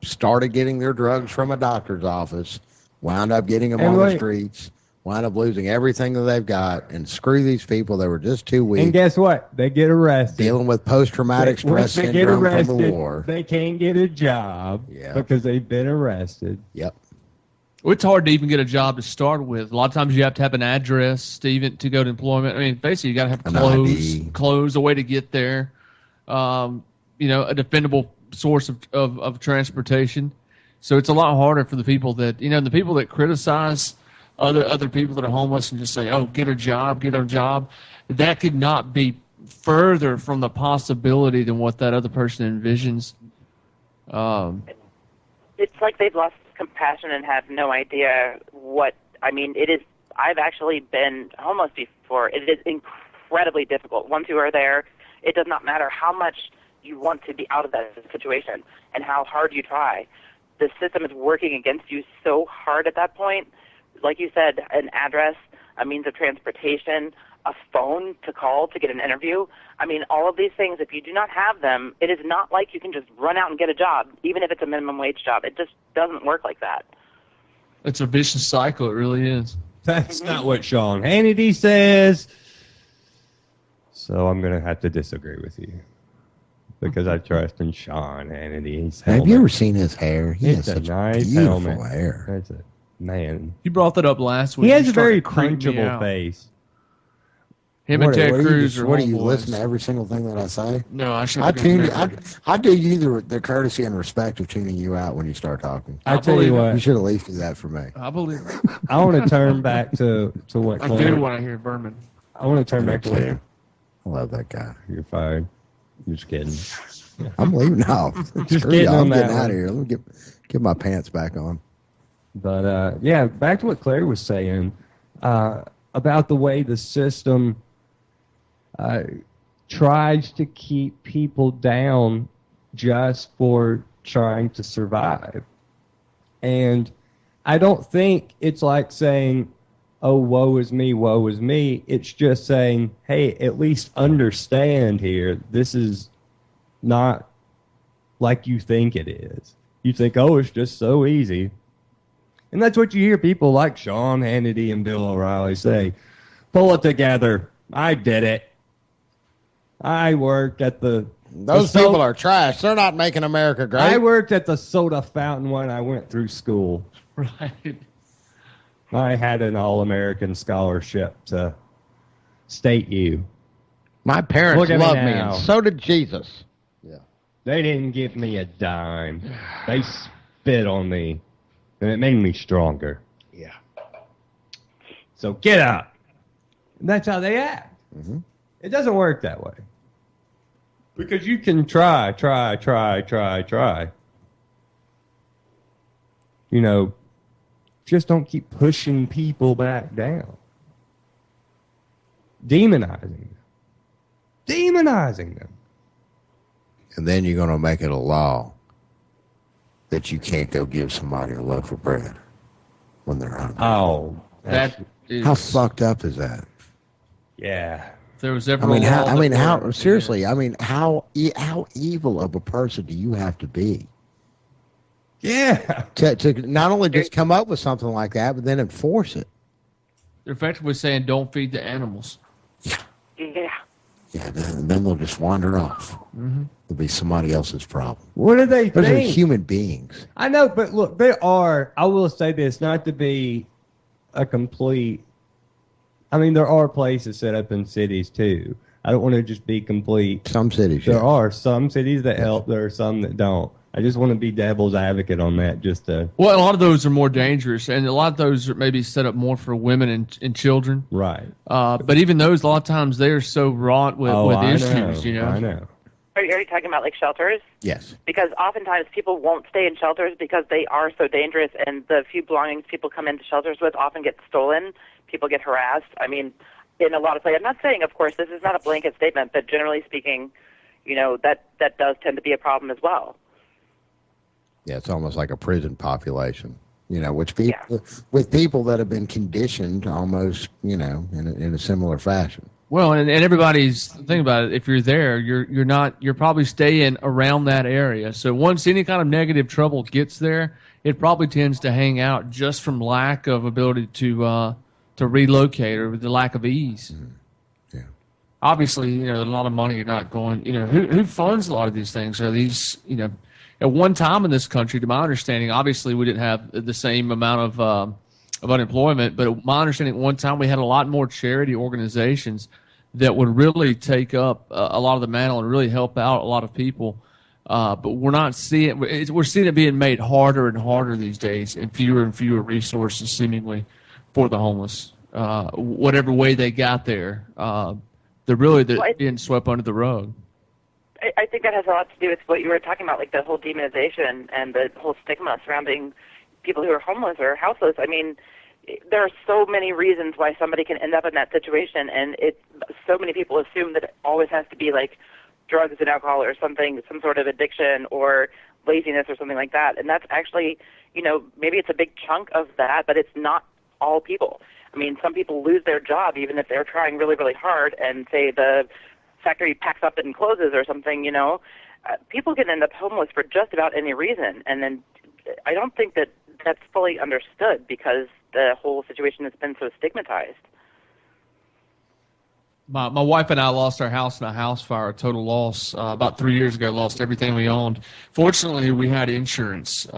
started getting their drugs from a doctor's office, wound up getting them on the streets, wound up losing everything that they've got, and screw these people. They were just too weak. And guess what? They get arrested. Dealing with post-traumatic stress syndrome from the war. They can't get a job because they've been arrested. Yep. It's hard to even get a job to start with. A lot of times you have to have an address to go to employment. I mean, basically you got to have clothes, a way to get there, a defendable source of transportation. So it's a lot harder for the people that, the people that criticize other people that are homeless and just say, oh, get a job. That could not be further from the possibility than what that other person envisions. It's like they've lost compassion and have no idea it is. I've actually been homeless before. It is incredibly difficult. Once you are there, it does not matter how much you want to be out of that situation and how hard you try. The system is working against you so hard at that point. Like you said, an address, a means of transportation, a phone to call to get an interview. I mean, all of these things, if you do not have them, it is not like you can just run out and get a job, even if it's a minimum wage job. It just doesn't work like that. It's a vicious cycle. It really is. That's not what Sean Hannity says. So I'm going to have to disagree with you. Because I trust in Sean Hannity. Have you ever seen his hair? He has such nice beautiful helmet. hair. That's it. Man. You brought that up last week. He has a very punchable face. Him and Ted Cruz are What do you listen to every single thing that I say? No, I should. I do you the courtesy and respect of tuning you out when you start talking. I tell you what. You should at least do that for me. I believe it. I want to turn back to what I do when I hear Berman. I want to turn back to what. I love that guy. You're fired. I'm just kidding. I'm leaving now. Just Screw kidding you. I'm on that getting out one. of here. Let me get my pants back on. But back to what Claire was saying about the way the system tries to keep people down just for trying to survive. And I don't think it's like saying, oh, woe is me, woe is me. It's just saying, hey, at least understand here, this is not like you think it is. You think, oh, it's just so easy. And that's what you hear people like Sean Hannity and Bill O'Reilly say. Pull it together. I did it. I worked at Those people are trash. They're not making America great. I worked at the soda fountain when I went through school. Right. I had an all-American scholarship to State U. My parents Look at loved me, now. and so did Jesus. Yeah. They didn't give me a dime. They spit on me, and it made me stronger. Yeah. So get up. And that's how they act. Mm-hmm. It doesn't work that way. Because you can try. You know, just don't keep pushing people back down. Demonizing them. And then you're going to make it a law that you can't go give somebody a loaf of bread when they're hungry. Oh. That is... How fucked up is that? Yeah. If there was ever how evil of a person do you have to be? Yeah. To not only just come up with something like that, but then enforce it. They're effectively saying don't feed the animals. Yeah. Yeah, then they'll just wander off. Mm-hmm. It'll be somebody else's problem. What do they Those think? are human beings. I know, but look, there are, I will say this, not to be a complete, I mean, there are places set up in cities, too. I don't want to just be complete. Some cities, There are some cities that help. There are some that don't. I just want to be devil's advocate on that, just to... Well, a lot of those are more dangerous, and a lot of those are maybe set up more for women and children. Right. But even those, a lot of times, they're so wrought with issues, you know? I know. Are you talking about like shelters? Yes. Because oftentimes people won't stay in shelters because they are so dangerous, and the few belongings people come into shelters with often get stolen. People get harassed. I mean, in a lot of places, I'm not saying, of course, this is not a blanket statement, but generally speaking, you know, that does tend to be a problem as well. Yeah, it's almost like a prison population, you know, with people that have been conditioned almost, you know, in a similar fashion. Well, and everybody's thinking about it. If you're there, you're probably staying around that area. So once any kind of negative trouble gets there, it probably tends to hang out just from lack of ability to relocate or the lack of ease. Mm-hmm. Yeah. Obviously, you know, a lot of money you're not going. You know, who funds a lot of these things? Are these, you know, at one time in this country, to my understanding, obviously we didn't have the same amount of unemployment, but my understanding at one time we had a lot more charity organizations that would really take up a lot of the mantle and really help out a lot of people. But we're not seeing we're seeing it being made harder and harder these days, and fewer resources seemingly for the homeless. Whatever way they got there, they're being swept under the rug. I think that has a lot to do with what you were talking about, like the whole demonization and the whole stigma surrounding people who are homeless or houseless. I mean, there are so many reasons why somebody can end up in that situation, and so many people assume that it always has to be like drugs and alcohol or something, some sort of addiction or laziness or something like that. And that's actually, you know, maybe it's a big chunk of that, but it's not all people. I mean, some people lose their job even if they're trying really, really hard, and say the factory packs up and closes or something, you know. People can end up homeless for just about any reason, and then I don't think that that's fully understood because the whole situation has been so stigmatized. My wife and I lost our house in a house fire, a total loss, about 3 years ago, lost everything we owned. Fortunately, we had insurance,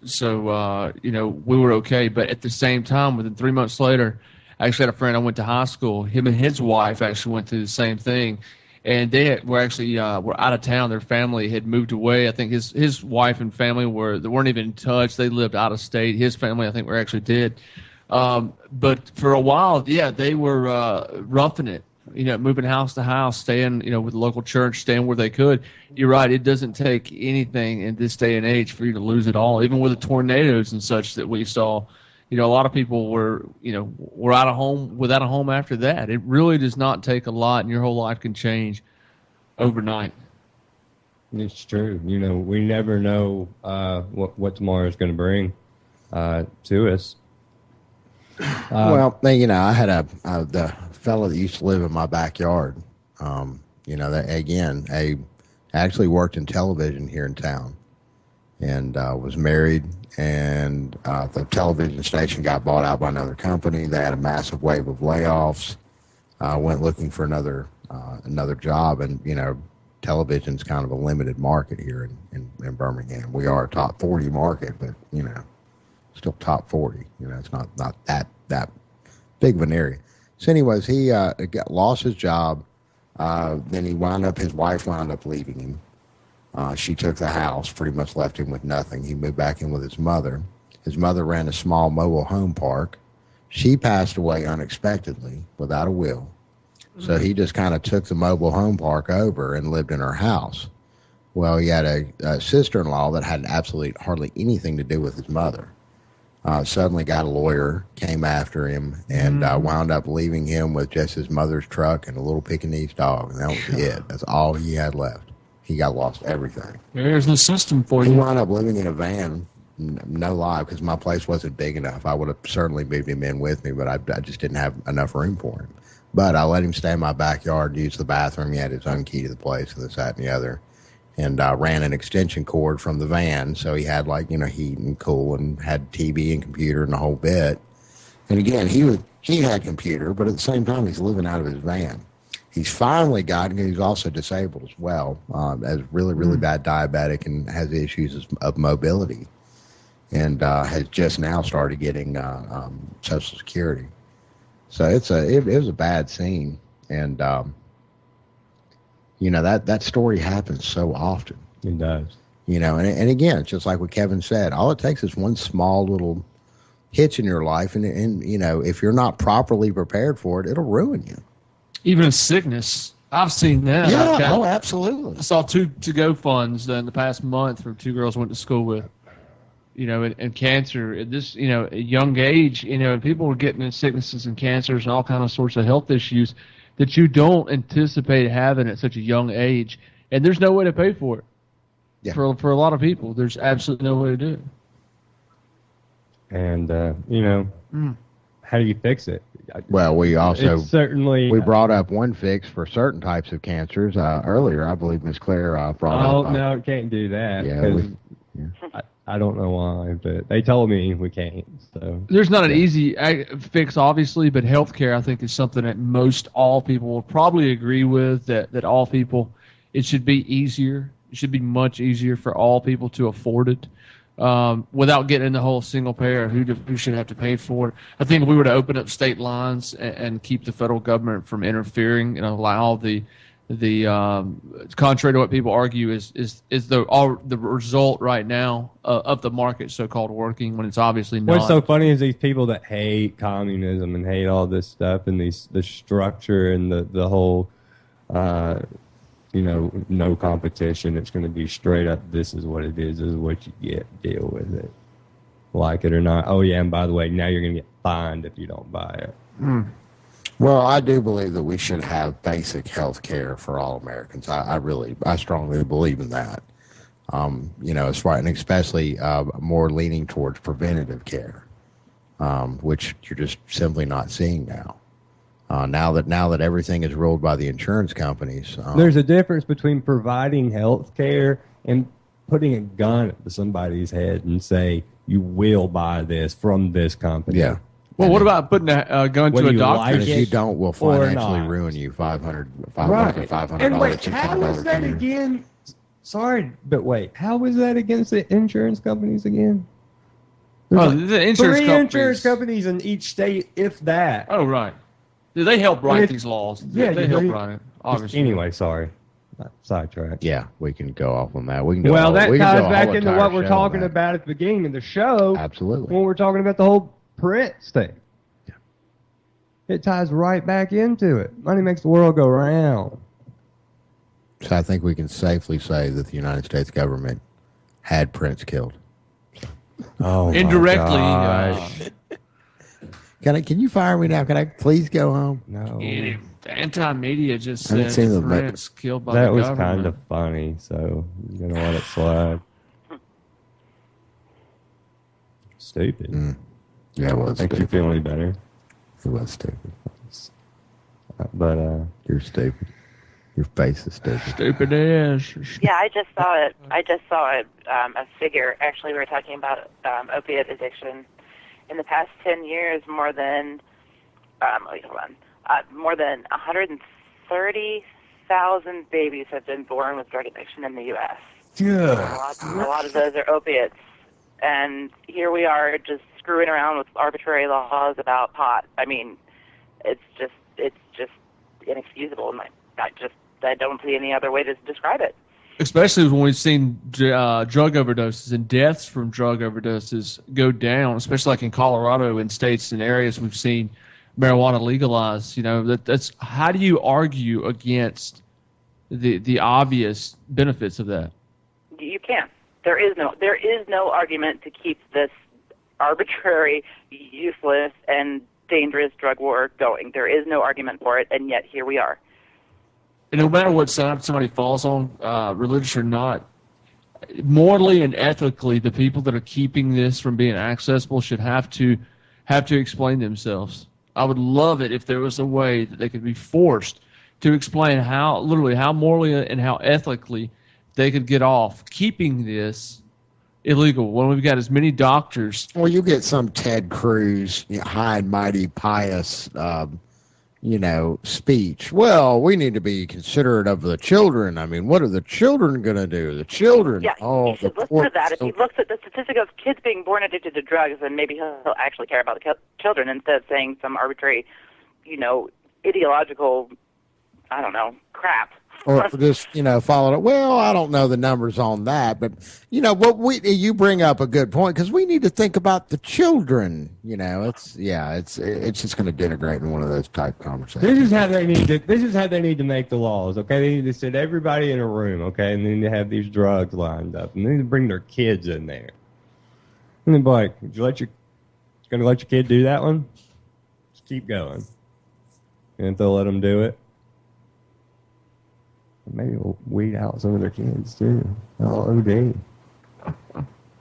so you know, we were okay. But at the same time, within 3 months later, I actually had a friend I went to high school. Him and his wife actually went through the same thing. And they were actually were out of town. Their family had moved away. I think his wife and family weren't even in touch. They lived out of state. His family, I think, were actually dead. But for a while, yeah, they were roughing it. You know, moving house to house, staying, you know, with the local church, staying where they could. You're right. It doesn't take anything in this day and age for you to lose it all. Even with the tornadoes and such that we saw, you know, a lot of people were out of home, without a home after that. It really does not take a lot, and your whole life can change overnight. It's true. You know, we never know what tomorrow is going to bring to us. Well, you know, I had the fellow that used to live in my backyard. You know, that again, I actually worked in television here in town, and was married. And the television station got bought out by another company. They had a massive wave of layoffs. Went looking for another job, and you know, television's kind of a limited market here in Birmingham. We are a top 40 market, but you know, still top 40. You know, it's not that big of an area. So, anyways, he lost his job. Then his wife wound up leaving him. She took the house, pretty much left him with nothing. He moved back in with his mother. His mother ran a small mobile home park. She passed away unexpectedly without a will. So he just kind of took the mobile home park over and lived in her house. Well, he had a sister-in-law that had absolutely hardly anything to do with his mother. Suddenly got a lawyer, came after him, and wound up leaving him with just his mother's truck and a little Pekingese dog. And that was it. That's all he had left. He lost everything. There's the system for you. He wound up living in a van, no lie, because my place wasn't big enough. I would have certainly moved him in with me, but I just didn't have enough room for him. But I let him stay in my backyard, use the bathroom. He had his own key to the place, and this, that, and the other. And ran an extension cord from the van, so he had, like, you know, heat and cool, and had TV and computer and the whole bit. And again, he had computer, but at the same time, he's living out of his van. he's finally gotten. He's also disabled as well, as really bad diabetic and has issues of mobility, and has just now started getting Social Security. So it was a bad scene, and that story happens so often. It does. And again, it's just like what Kevin said. All it takes is one small little hitch in your life, and if you're not properly prepared for it, it'll ruin you. Even sickness, I've seen that. Yeah, absolutely. I saw two to-go funds in the past month from two girls I went to school with. And cancer at this, a young age, and people were getting sicknesses and cancers and all kinds of sorts of health issues that you don't anticipate having at such a young age, and there's no way to pay for it. Yeah. For a lot of people, there's absolutely no way to do it. And how do you fix it? Well, we also we brought up one fix for certain types of cancers earlier. I believe Ms. Claire brought up. Oh no, can't do that. Yeah, I don't know why, but they told me we can't. So there's not an easy fix, obviously, but healthcare I think is something that most all people will probably agree with. That all people, it should be easier. It should be much easier for all people to afford it, without getting in the whole single payer who should have to pay for it. I think if we were to open up state lines and keep the federal government from interfering and allow the contrary to what people argue is the result right now of the market so-called working when it's obviously not. What's so funny is these people that hate communism and hate all this stuff and the structure and the whole no competition. It's going to be straight up. This is what it is. This is what you get. Deal with it, like it or not. Oh yeah, and by the way, now you're going to get fined if you don't buy it. Well, I do believe that we should have basic health care for all Americans. I strongly believe in that. As far, and especially more leaning towards preventative care, which you're just simply not seeing now. Now that everything is ruled by the insurance companies, there's a difference between providing health care and putting a gun to somebody's head and say you will buy this from this company. Yeah. Well, what about putting a gun to a doctor? If you don't, will financially ruin you $500 And wait, how is that again? Sorry, but wait, how is that against the insurance companies again? The insurance companies in each state, if that. Oh, right. They help write these laws. Yeah, they help write it. Obviously. Anyway, sorry. Sidetrack. Yeah, we can go off on that. That ties back into what we're talking about at the beginning of the show. Absolutely. When we're talking about the whole Prince thing. Yeah. It ties right back into it. Money makes the world go round. So I think we can safely say that the United States government had Prince killed. Oh, indirectly. Can you fire me now? Can I please go home? No. The anti-media just said Prince killed by the government. That was kind of funny, so I'm going to let it slide. Stupid. Yeah, it was. Makes you feel any better. It was stupid. But you're stupid. Your face is stupid. Stupid ass. Yeah, I just saw it. A figure. Actually, we were talking about opiate addiction. In the past 10 years, more than 130,000 babies have been born with drug addiction in the U.S. Yeah. A lot of those are opiates. And here we are just screwing around with arbitrary laws about pot. I mean, it's just inexcusable. And I don't see any other way to describe it. Especially when we've seen drug overdoses and deaths from drug overdoses go down, especially like in Colorado and states and areas we've seen marijuana legalized. That's how do you argue against the obvious benefits of that? You can't. There is no argument to keep this arbitrary, useless, and dangerous drug war going. There is no argument for it, and yet here we are. And no matter what side somebody falls on, religious or not, morally and ethically, the people that are keeping this from being accessible should have to explain themselves. I would love it if there was a way that they could be forced to explain how morally and how ethically they could get off keeping this illegal when we've got as many doctors. Well, you get some Ted Cruz, high and mighty, pious, speech. Well, we need to be considerate of the children. I mean, what are the children going to do? The children. Yeah, you should listen to that. If he looks at the statistic of kids being born addicted to drugs, then maybe he'll actually care about the children instead of saying some arbitrary, ideological, I don't know, crap. Or just, follow it. Well, I don't know the numbers on that, but, you bring up a good point because we need to think about the children. It's just going to denigrate in one of those type conversations. This is how they need to make the laws, okay? They need to sit everybody in a room, okay? And then they have these drugs lined up. And they need to bring their kids in there. And then be like, going to let your kid do that one? Just keep going. And if they'll let them do it, maybe we'll weed out some of their kids, too. OD.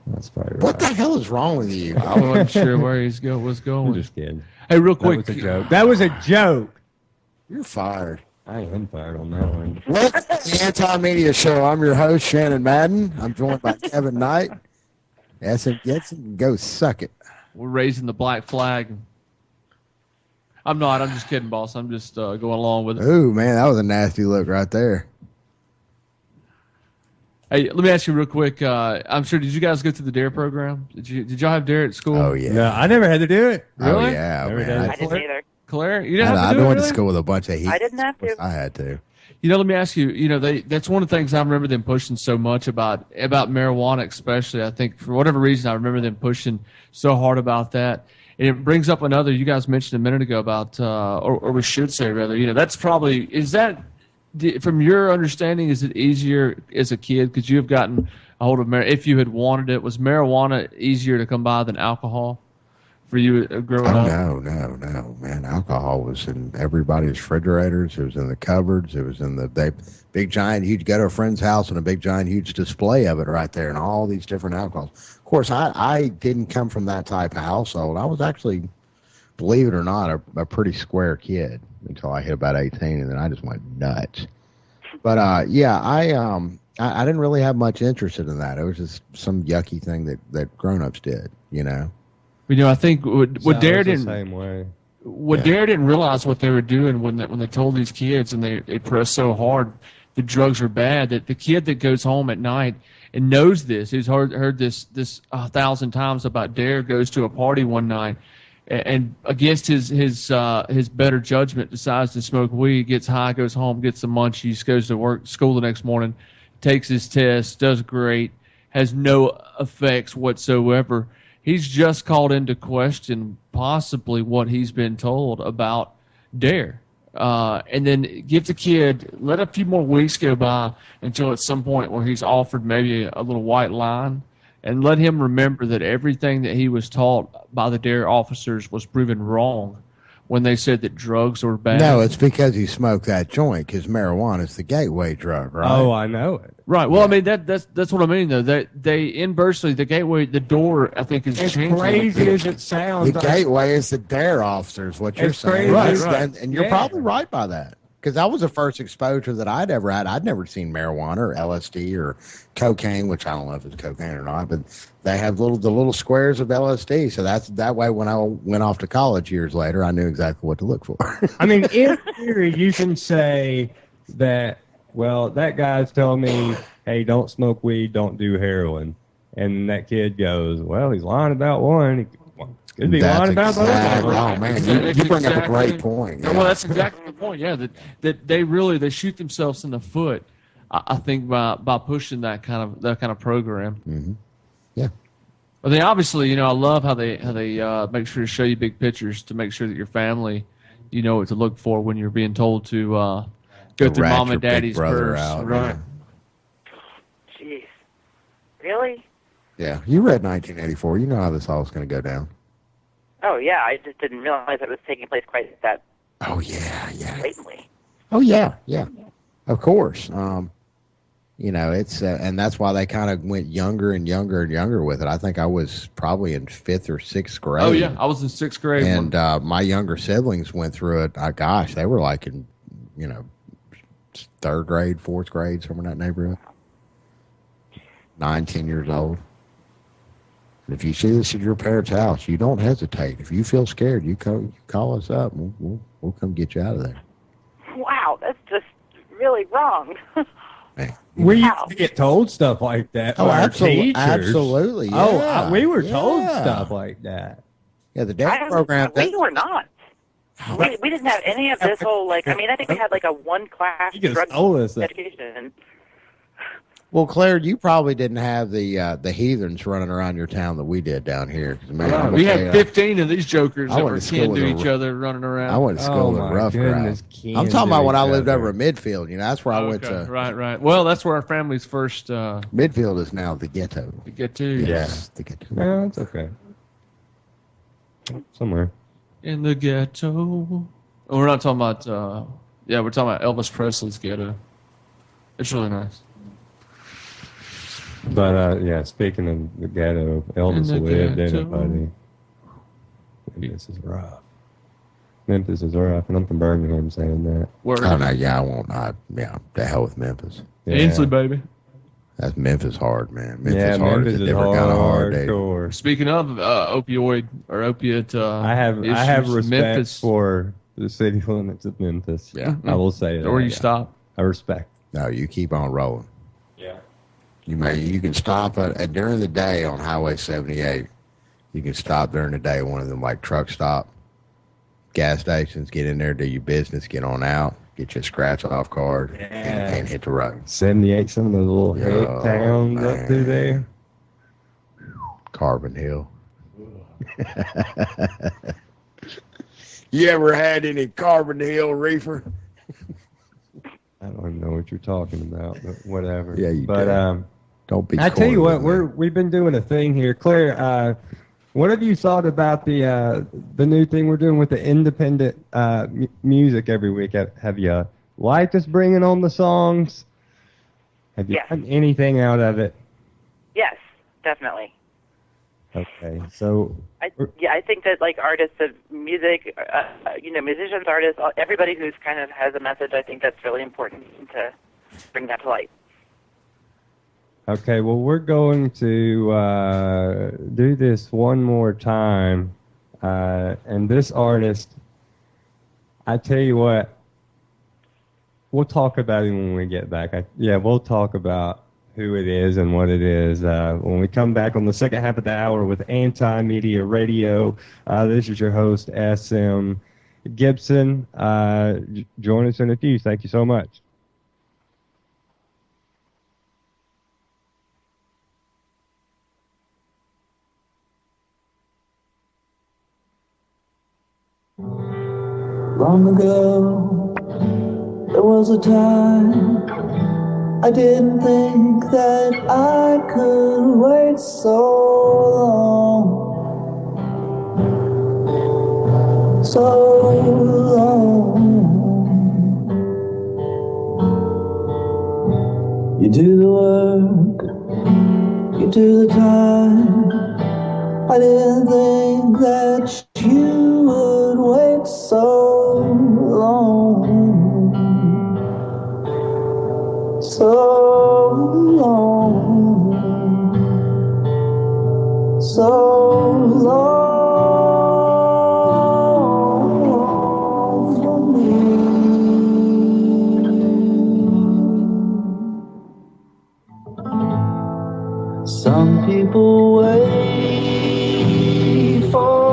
That's probably right. What the hell is wrong with you? I wasn't sure where was going. I'm just kidding. Hey, real quick. That was a joke. You're fired. I am fired on that one. Welcome to the Anti-Media Show. I'm your host, Shannon Madden. I'm joined by Kevin Knight. S.M. Gibson, go suck it. We're raising the black flag. I'm not. I'm just kidding, boss. I'm just going along with it. Ooh, man, that was a nasty look right there. Hey, let me ask you real quick. I'm sure. Did you guys go through the DARE program? Did y'all have DARE at school? Oh yeah. No, I never had to do it. Really? Oh yeah, man. I didn't either. Claire, you didn't have to do it? I went really? to school with a bunch of heat. I didn't have to. I had to. Let me ask you. That's one of the things I remember them pushing so much about marijuana, especially. I think for whatever reason, I remember them pushing so hard about that. And it brings up another. You guys mentioned a minute ago about, or we should say rather. That's probably from your understanding, is it easier as a kid because you have gotten a hold of if you had wanted it? Was marijuana easier to come by than alcohol for you growing up? No, man. Alcohol was in everybody's refrigerators. It was in the cupboards. It was in the big giant. You'd go to a friend's house and a big giant huge display of it right there, and all these different alcohols. Of course, I didn't come from that type of household. I was actually, believe it or not, a pretty square kid until I hit about 18, and then I just went nuts. But I didn't really have much interest in that. It was just some yucky thing that grown-ups did, I think what DARE didn't. The same way. DARE didn't realize what they were doing when they told these kids and they pressed so hard the drugs are bad that the kid that goes home at night and knows this, who's heard this 1,000 times about DARE, goes to a party one night and against his better judgment decides to smoke weed, gets high, goes home, gets some munchies, goes to school the next morning, takes his test, does great, has no effects whatsoever. He's just called into question possibly what he's been told about DARE. And then give the kid, let a few more weeks go by until at some point where he's offered maybe a little white line, and let him remember that everything that he was taught by the DARE officers was proven wrong when they said that drugs were bad. No, it's because he smoked that joint, because marijuana is the gateway drug, right? Oh, I know it. Right. Well, I mean, that's what I mean, though. They inversely, the gateway, the door, I think, is changing. As crazy as it sounds. The gateway is the DARE officers, what you're saying. Right. And you're probably right by that. Because that was the first exposure that I'd ever had. I'd never seen marijuana or LSD or cocaine, which I don't know if it's cocaine or not, but they have the little squares of LSD. So that way when I went off to college years later, I knew exactly what to look for. I mean, in theory, you can say that, well, that guy's telling me, hey, don't smoke weed, don't do heroin. And that kid goes, well, he's lying about one. Could be lying about both. Oh, man, you bring up a great point. Yeah. Well, that's exactly the point, yeah, that they shoot themselves in the foot, I think, by pushing that kind of program. Mm-hmm. Yeah. But they obviously, I love how they make sure to show you big pictures to make sure that your family, know what to look for when you're being told to go through mom and daddy's purse. Out, right. Jeez. Really? Yeah. You read 1984. You know how this all is going to go down. Oh, yeah. I just didn't realize it was taking place quite that blatantly. Oh, yeah. Of course. It's and that's why they kind of went younger and younger and younger with it. I think I was probably in 5th or 6th grade. Oh, yeah. I was in 6th grade. And my younger siblings went through it. They were like in, 3rd grade, 4th grade, somewhere in that neighborhood. 9, 10 years old. And if you see this at your parents' house, you don't hesitate. If you feel scared, you call us up. We'll come get you out of there. Wow, that's just really wrong. Man, we used to get told stuff like that. Oh, teachers. Absolutely. Yeah. Oh, we were told stuff like that. Yeah, the dad program. We were not. We didn't have any of this whole, like, I mean, I think we had like a one-class drug education. Well, Claire, you probably didn't have the heathens running around your town that we did down here. Man, we had 15 of these jokers that were kin to each other running around. I went to school with a rough crowd. I'm talking about when I lived over at Midfield. You know, that's where I went to. Right. Well, that's where our family's first. Midfield is now the ghetto. The ghetto. Yes, the ghetto. No, it's okay. Somewhere. In the ghetto. Oh, we're not talking about. We're talking about Elvis Presley's ghetto. It's really nice. But, speaking of the ghetto, Elvis lived in it, buddy. Memphis is rough. Memphis is rough, and I'm from Birmingham saying that. Oh, no, I won't. The hell with Memphis. Yeah. Ainsley, baby. That's Memphis hard, man. Memphis hard is a different kind of hard. Speaking of opioid or opiate I have respect for the city limits of Memphis. Yeah. I will say that. Or you stop. I respect. No, you keep on rolling. Yeah. You can stop during the day on Highway 78. You can stop during the day at one of them like truck stop gas stations. Get in there, do your business, get on out, get your scratch off card, and hit the road. 78, some of those little hick towns up through there. Carbon Hill. You ever had any Carbon Hill reefer? I don't even know what you're talking about, but whatever. Yeah, you but, do. Don't be. I tell you what, we've been doing a thing here, Claire. What have you thought about the new thing we're doing with the independent music every week? Have you liked us bringing on the songs? Have you done anything out of it? Yes, definitely. Okay, so I think that like artists of music, musicians, artists, everybody who's kind of has a message, I think that's really important to bring that to light. Okay, well, we're going to do this one more time, and this artist, I tell you what, we'll talk about him when we get back. We'll talk about who it is and what it is when we come back on the second half of the hour with Anti-Media Radio. This is your host, SM Gibson. Join us in a few. Thank you so much. Long ago, there was a time I didn't think that I could wait so long, so long. You do the work, you do the time. I didn't think that you would wait so long, so long, so long for me. Some people wait forever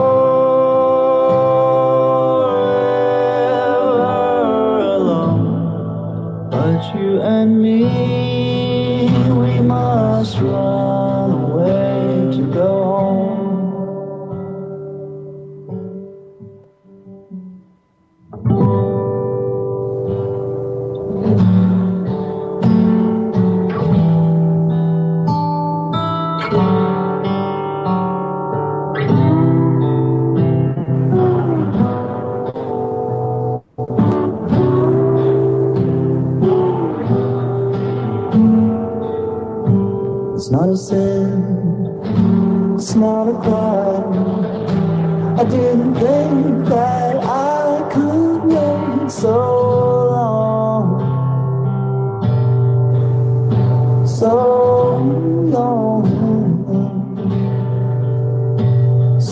alone, but you and me, we must run away to go home. It's not a sin, it's not a crime. I didn't think that I could wait so long, so long.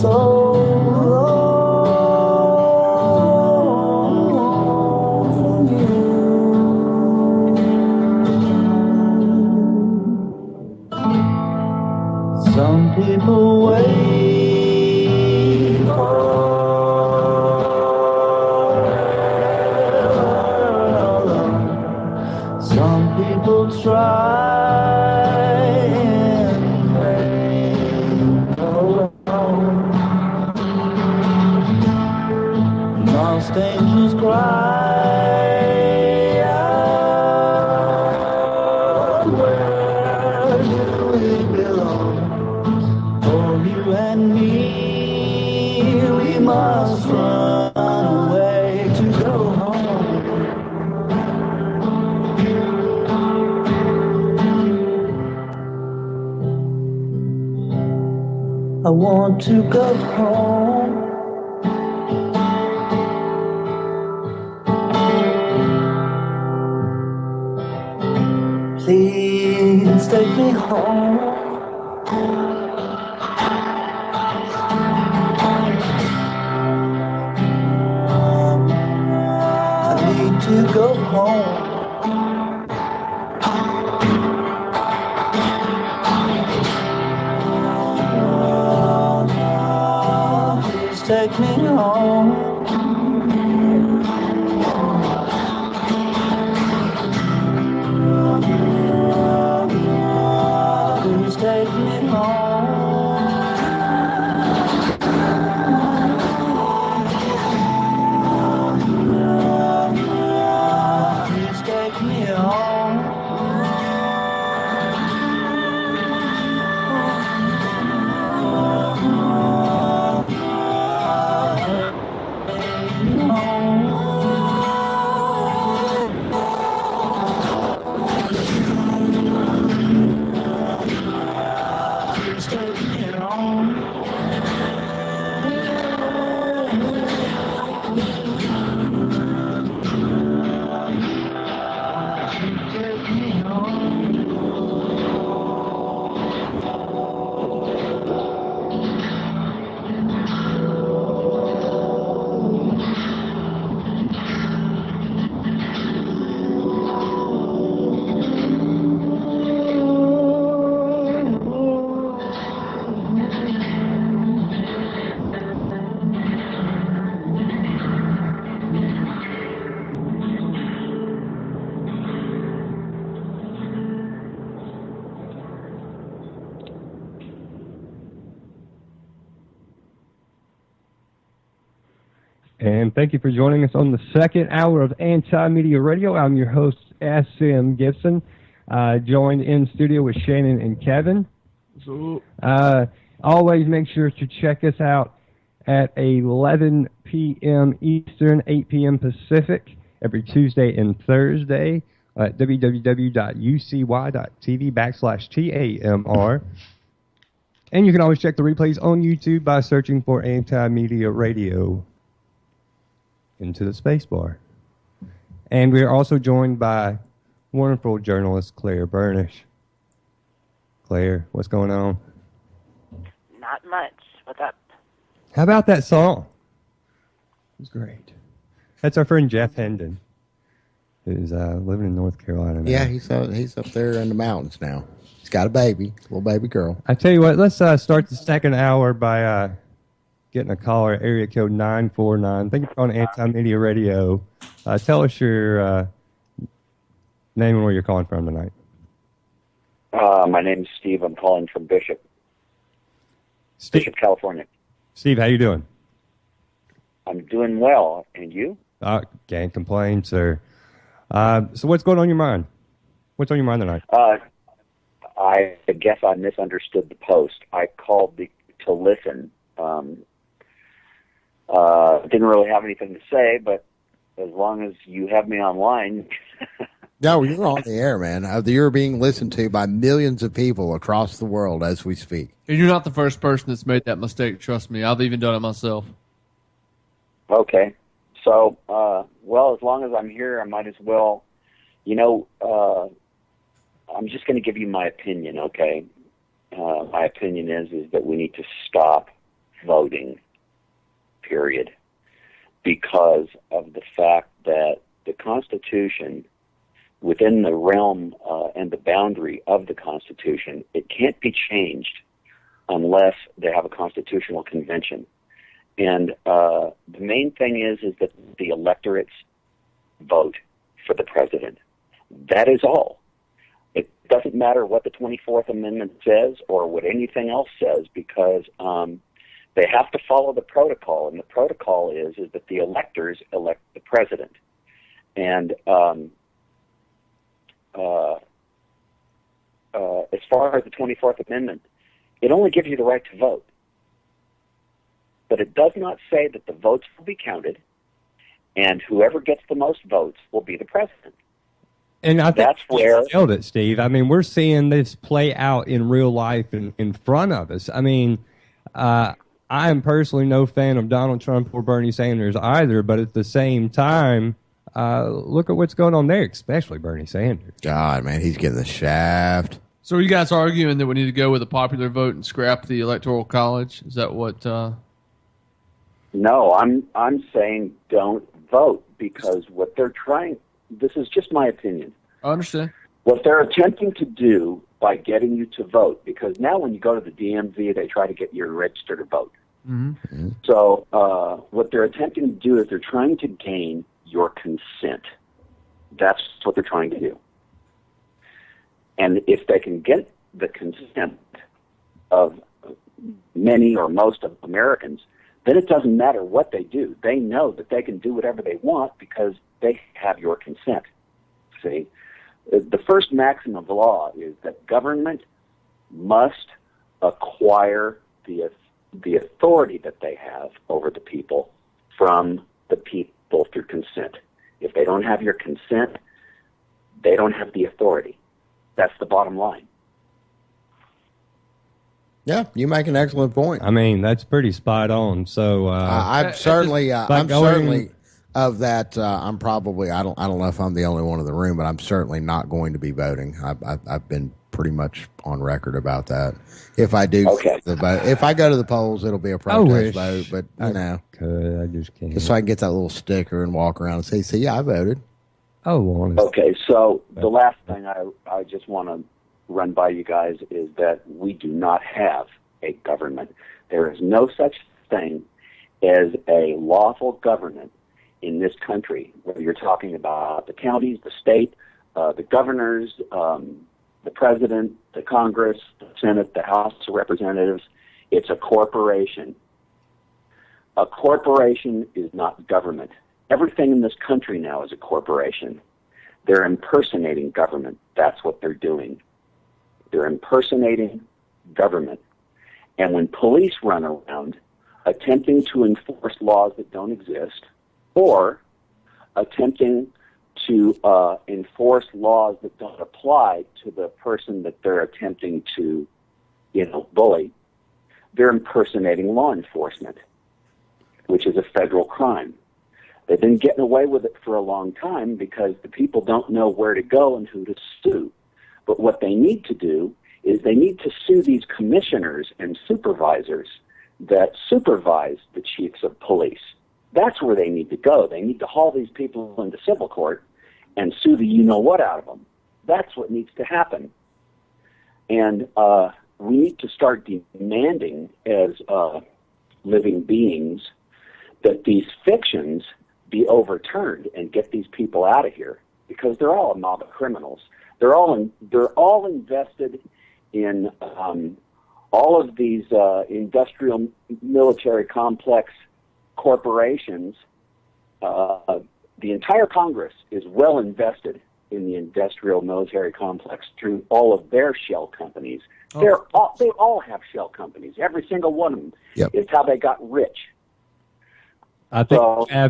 so long from you. Some people wait forever. Some people try in vain. Most angels cry out, where do we belong? For you and me, we must run away to go home. I want to go home. Please take me home. I need to go home. Please take me home. Please take me home. Please take me home. Please take me home. Take me home. And thank you for joining us on the second hour of Anti-Media Radio. I'm your host, S.M. Gibson, joined in studio with Shannon and Kevin. Always make sure to check us out at 11 p.m. Eastern, 8 p.m. Pacific, every Tuesday and Thursday at www.ucy.tv/TAMR. And you can always check the replays on YouTube by searching for Anti-Media Radio into the space bar. And we are also joined by wonderful journalist Claire Burnish. Claire, what's going on? Not much. What's up? How about that song? It was great. That's our friend Jeff Hendon, who's living in North Carolina now. Yeah, he's up there in the mountains now. He's got a baby, little baby girl. I tell you what, let's start the second hour by getting a caller at area code 949. Thank you for on Anti-Media Radio. Tell us your name and where you're calling from tonight. My name is Steve. I'm calling from Bishop, California. Steve, how you doing? I'm doing well. And you? Can't complain, sir. So what's going on in your mind? What's on your mind tonight? I guess I misunderstood the post. I called to listen. Didn't really have anything to say, but as long as you have me online. No, you're on the air, man. You're being listened to by millions of people across the world as we speak. And you're not the first person that's made that mistake, trust me. I've even done it myself. Okay. So, well, as long as I'm here, I might as well, I'm just going to give you my opinion, okay? My opinion is that we need to stop voting, period, because of the fact that the Constitution, within the realm and the boundary of the Constitution, it can't be changed unless they have a constitutional convention. And the main thing is that the electorates vote for the president. That is all. It doesn't matter what the 24th Amendment says or what anything else says, because they have to follow the protocol, and the protocol is that the electors elect the president. And as far as the 24th Amendment, it only gives you the right to vote. But it does not say that the votes will be counted, and whoever gets the most votes will be the president. And I think that's where you nailed it, Steve. I mean, we're seeing this play out in real life in front of us. I mean, I am personally no fan of Donald Trump or Bernie Sanders either, but at the same time, look at what's going on there, especially Bernie Sanders. God, man, he's getting the shaft. So are you guys arguing that we need to go with a popular vote and scrap the Electoral College? Is that what... No, I'm saying don't vote, because what they're trying, this is just my opinion. I understand. What they're attempting to do by getting you to vote, because now when you go to the DMV, they try to get you registered to vote. Mm-hmm. So what they're attempting to do is they're trying to gain your consent. That's what they're trying to do. And if they can get the consent of many or most of Americans, then it doesn't matter what they do. They know that they can do whatever they want because they have your consent. See? The first maxim of the law is that government must acquire the authority that they have over the people from the people through consent. If they don't have your consent, they don't have the authority. That's the bottom line. Yeah, you make an excellent point. I mean, that's pretty spot on. So I'm certainly of that. I'm probably I don't know if I'm the only one in the room, but I'm certainly not going to be voting. I've been pretty much on record about that. If I do, if I go to the polls, it'll be a protest vote. But I just can't. Just so I can get that little sticker and walk around and say, "See, I voted." Oh, honestly. Okay. So the last thing I just want to run by you guys is that we do not have a government. There is no such thing as a lawful government in this country, whether you're talking about the counties, the state, the governors, the president, the Congress, the Senate, the House of Representatives. It's a corporation. A corporation is not government. Everything in this country now is a corporation. They're impersonating government. That's what they're doing. They're impersonating government. And when police run around attempting to enforce laws that don't exist, or attempting to enforce laws that don't apply to the person that they're attempting to, bully, they're impersonating law enforcement, which is a federal crime. They've been getting away with it for a long time because the people don't know where to go and who to sue. But what they need to do is they need to sue these commissioners and supervisors that supervise the chiefs of police. That's where they need to go. They need to haul these people into civil court and sue the you-know-what out of them. That's what needs to happen. And we need to start demanding as living beings that these fictions be overturned and get these people out of here, because they're all a mob of criminals. They're all invested in all of these industrial military complex corporations. The entire Congress is well invested in the industrial military complex through all of their shell companies. They all have shell companies. Every single one of them. Yep. It's how they got rich. I think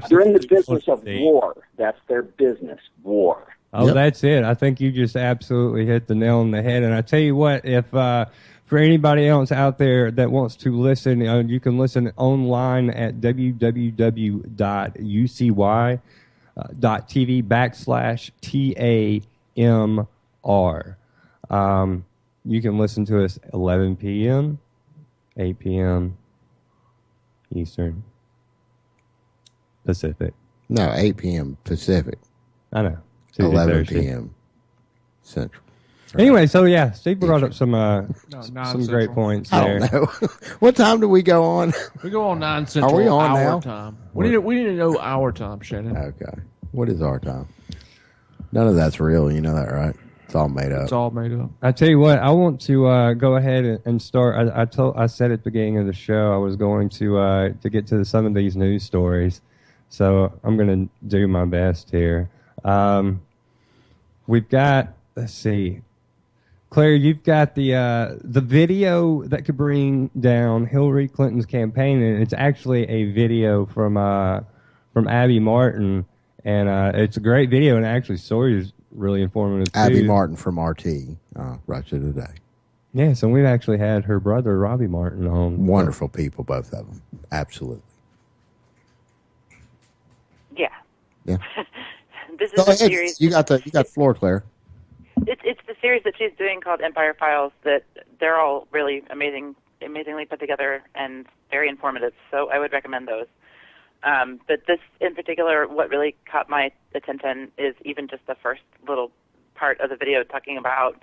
they're in the business of war. That's their business, war. Oh, That's it. I think you just absolutely hit the nail on the head. And I tell you what, if for anybody else out there that wants to listen, you can listen online at www.ucy.tv/TAMR. You can listen to us 11 p.m., 8 p.m., Eastern. Pacific. No, 8 p.m. Pacific. I know. 11 p.m. Central. Anyway, so yeah, Steve brought up some great points there. I don't know. What time do we go on? We go on 9 Central. Are we on our now? time. We need to know our time, Shannon. Okay. What is our time? None of that's real. You know that, right? It's all made up. It's all made up. I tell you what, I want to go ahead and start. I said at the beginning of the show I was going to get to some of these news stories, so I'm going to do my best here. We've got, let's see, Claire, you've got the video that could bring down Hillary Clinton's campaign, and it's actually a video from Abby Martin, and it's a great video, and actually story is really informative too. Abby Martin from RT, Russia Today. Yeah, so we've actually had her brother Robbie Martin on. Wonderful people, both of them. Absolutely. Yeah. Yeah. This is a series. You got the floor, Claire. It's the series that she's doing called Empire Files. That they're all really amazingly put together and very informative. So I would recommend those. But this in particular, what really caught my attention is even just the first little part of the video talking about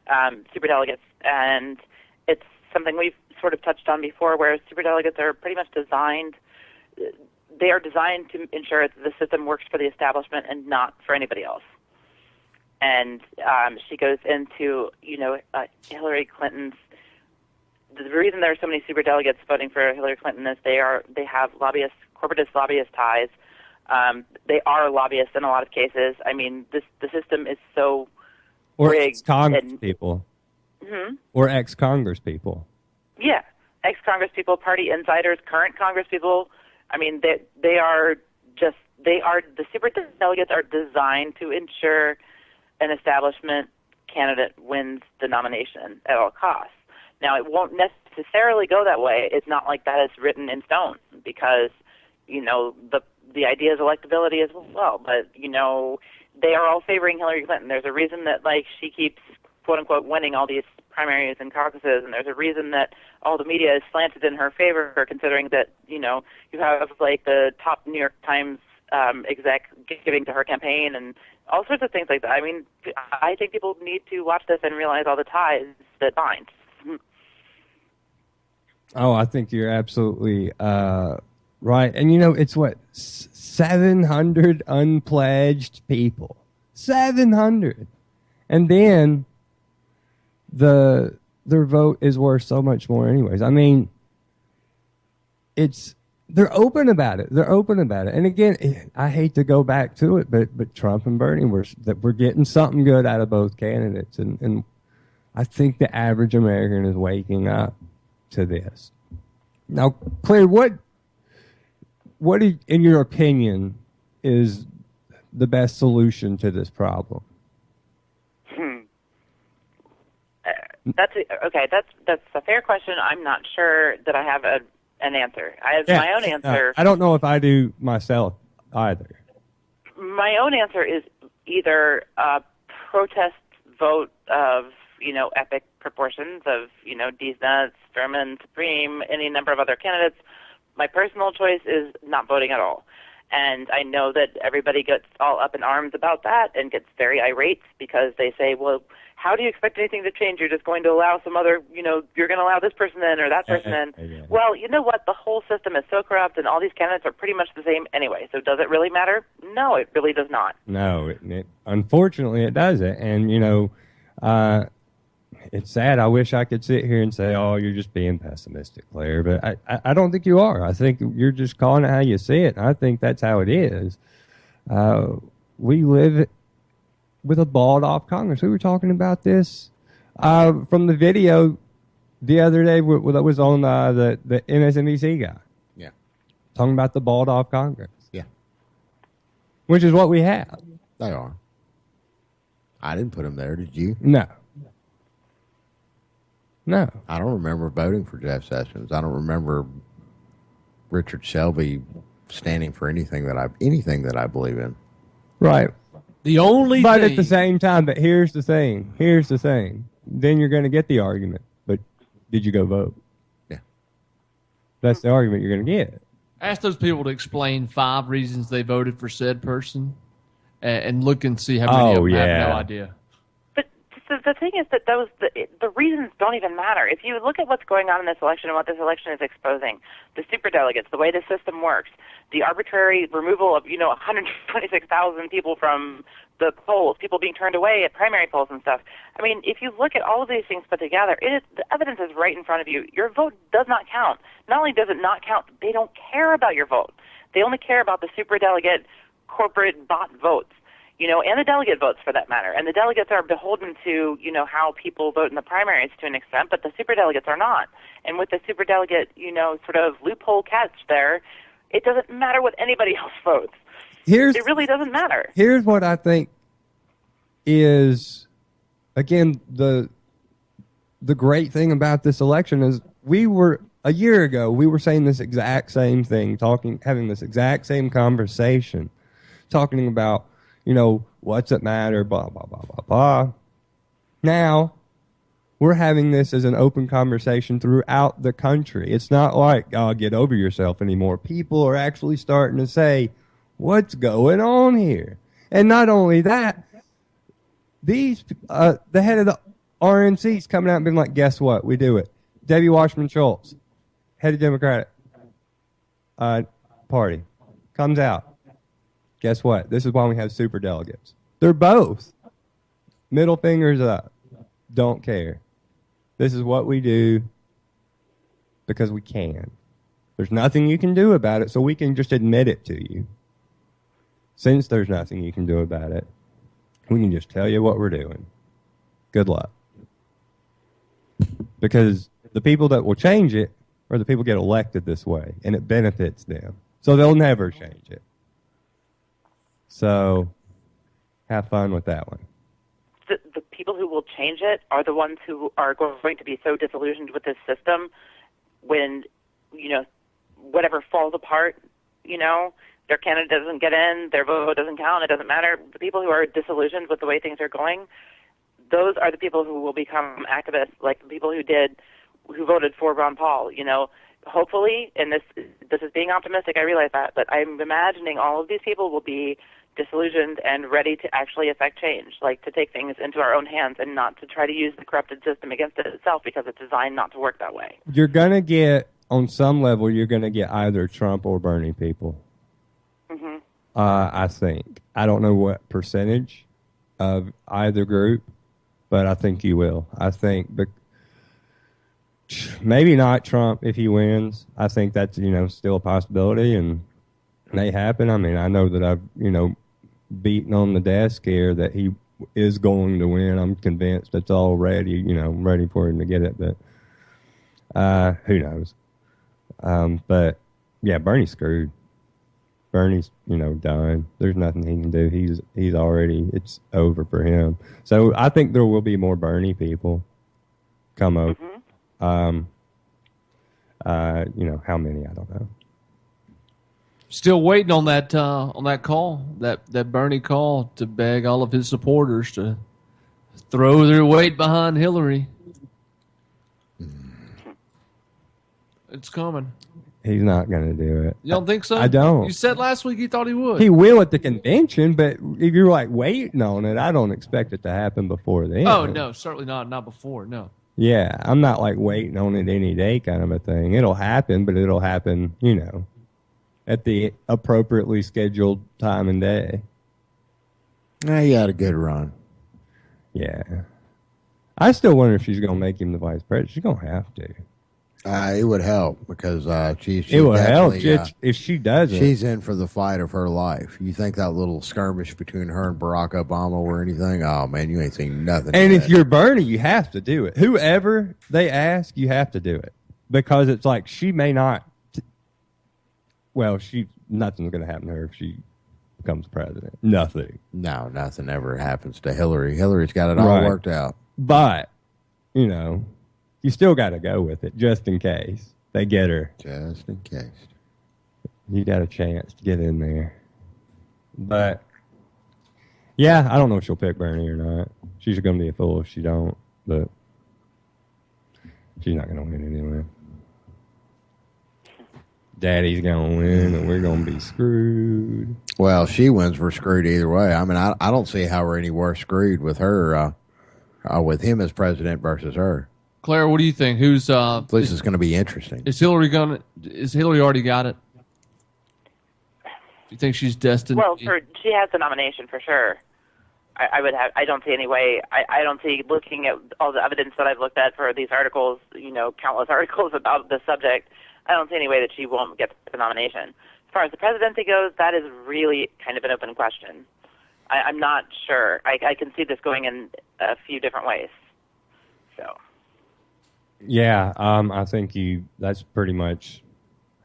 superdelegates, and it's something we've sort of touched on before, where superdelegates are pretty much designed. They are designed to ensure that the system works for the establishment and not for anybody else. And she goes into, Hillary Clinton's. The reason there are so many superdelegates voting for Hillary Clinton is they have corporatist lobbyist ties. They are lobbyists in a lot of cases. I mean, the system is so rigged. Ex-Congress people. Mm-hmm. Or ex-Congress people. Yeah, ex-Congress people, party insiders, current Congress people. I mean, the superdelegates are designed to ensure an establishment candidate wins the nomination at all costs. Now, it won't necessarily go that way. It's not like that is written in stone, because, the idea is electability as well. But, they are all favoring Hillary Clinton. There's a reason that, she keeps, quote-unquote, winning all these primaries and caucuses, and there's a reason that all the media is slanted in her favor, considering that, you have, the top New York Times exec giving to her campaign and all sorts of things like that. I mean, I think people need to watch this and realize all the ties that bind. Oh, I think you're absolutely right. And, it's 700 unpledged people. 700. And then their vote is worth so much more anyways. I mean, they're open about it. And again, I hate to go back to it, but Trump and Bernie, we're getting something good out of both candidates. And I think the average American is waking up to this. Now, Claire, what in your opinion is the best solution to this problem? That's a fair question. I'm not sure that I have an answer. I have my own answer. I don't know if I do myself either. My own answer is either a protest vote of, epic proportions of, D's Nuts, Furman, Supreme, any number of other candidates. My personal choice is not voting at all. And I know that everybody gets all up in arms about that and gets very irate because they say, well, how do you expect anything to change? You're just going to allow some other, you're going to allow this person in or that person in. Yeah. Well, you know what? The whole system is so corrupt and all these candidates are pretty much the same anyway. So does it really matter? No, it really does not. No, unfortunately it doesn't. And, it's sad. I wish I could sit here and say, oh, you're just being pessimistic, Claire. But I don't think you are. I think you're just calling it how you see it. I think that's how it is. We live with a balled-off Congress. We were talking about this from the video the other day that was on the MSNBC guy. Yeah. Talking about the balled-off Congress. Yeah. Which is what we have. They are. I didn't put them there, did you? No. I don't remember voting for Jeff Sessions. I don't remember Richard Shelby standing for anything that I believe in. Right. But at the same time, but here's the thing. Then you're going to get the argument. But did you go vote? Yeah. That's the argument you're going to get. Ask those people to explain 5 reasons they voted for said person, and look and see how many of them have no idea. But the thing is that the reasons don't even matter. If you look at what's going on in this election and what this election is exposing, the superdelegates, the way the system works, the arbitrary removal of 126,000 people from the polls, people being turned away at primary polls and stuff. I mean, if you look at all of these things put together, the evidence is right in front of you. Your vote does not count. Not only does it not count, they don't care about your vote. They only care about the superdelegate corporate bot votes, and the delegate votes for that matter. And the delegates are beholden to, how people vote in the primaries to an extent, but the superdelegates are not. And with the superdelegate, sort of loophole catch there, it doesn't matter what anybody else votes. It really doesn't matter. Here's what I think is, again, the great thing about this election is a year ago, we were saying this exact same thing, having this exact same conversation, talking about, what's it matter, blah, blah, blah, blah, blah. Now, we're having this as an open conversation throughout the country. It's not like, get over yourself anymore. People are actually starting to say, what's going on here? And not only that, the head of the RNC is coming out and being like, guess what? We do it. Debbie Washburn Schultz, head of Democratic Party, comes out. Guess what? This is why we have super delegates. They're both middle fingers up. Don't care. This is what we do because we can. There's nothing you can do about it, so we can just admit it to you. Since there's nothing you can do about it, we can just tell you what we're doing. Good luck. Because the people that will change it are the people get elected this way, and it benefits them. So they'll never change it. So have fun with that one. The people who will change it are the ones who are going to be so disillusioned with this system when, whatever falls apart, their candidate doesn't get in, their vote doesn't count, it doesn't matter. The people who are disillusioned with the way things are going, those are the people who will become activists, like the people who voted for Ron Paul. Hopefully, and this is being optimistic, I realize that, but I'm imagining all of these people will be disillusioned and ready to actually affect change, like to take things into our own hands and not to try to use the corrupted system against it itself because it's designed not to work that way. You're going to get, on some level, you're going to get either Trump or Bernie people. Mm-hmm. I think. I don't know what percentage of either group, but I think you will. I think maybe not Trump if he wins. I think that's, still a possibility and may happen. I mean, I know that I've, beaten on the desk here that he is going to win. I'm convinced it's all ready, ready for him to get it, but who knows? But yeah, Bernie's screwed. Bernie's, done. There's nothing he can do. He's already, it's over for him. So I think there will be more Bernie people come over. Mm-hmm. How many, I don't know. Still waiting on that call, that Bernie call to beg all of his supporters to throw their weight behind Hillary. It's coming. He's not going to do it. You don't think so? I don't. You said last week you thought he would. He will at the convention, but if you're waiting on it, I don't expect it to happen before then. Oh, no, certainly not. Not before, no. Yeah, I'm not waiting on it any day kind of a thing. It'll happen, but it'll happen, at the appropriately scheduled time and day. He had a good run. Yeah. I still wonder if she's going to make him the vice president. She's going to have to. It would help because it would help if she doesn't. She's in for the fight of her life. You think that little skirmish between her and Barack Obama or anything? Oh, man, you ain't seen nothing. And if you're Bernie, you have to do it. Whoever they ask, you have to do it. Because it's like she may not... nothing's going to happen to her if she becomes president. Nothing. No, nothing ever happens to Hillary. Hillary's got it all worked out. But, you still got to go with it, just in case they get her. Just in case. You got a chance to get in there. But, yeah, I don't know if she'll pick Bernie or not. She's going to be a fool if she don't, but she's not going to win anyway. Daddy's going to win and we're going to be screwed. Well, if she wins, we're screwed either way. I mean, I don't see how we're any worse screwed with her, with him as president versus her. Claire, what do you think? Who's at least it's going to be interesting. Is Hillary already got it? Do you think she's destined? Well, she has the nomination for sure. I don't see any way. I don't see, looking at all the evidence that I've looked at for these articles, countless articles about the subject, I don't see any way that she won't get the nomination. As far as the presidency goes, that is really kind of an open question. I'm not sure. I can see this going in a few different ways. So. Yeah, I think that's pretty much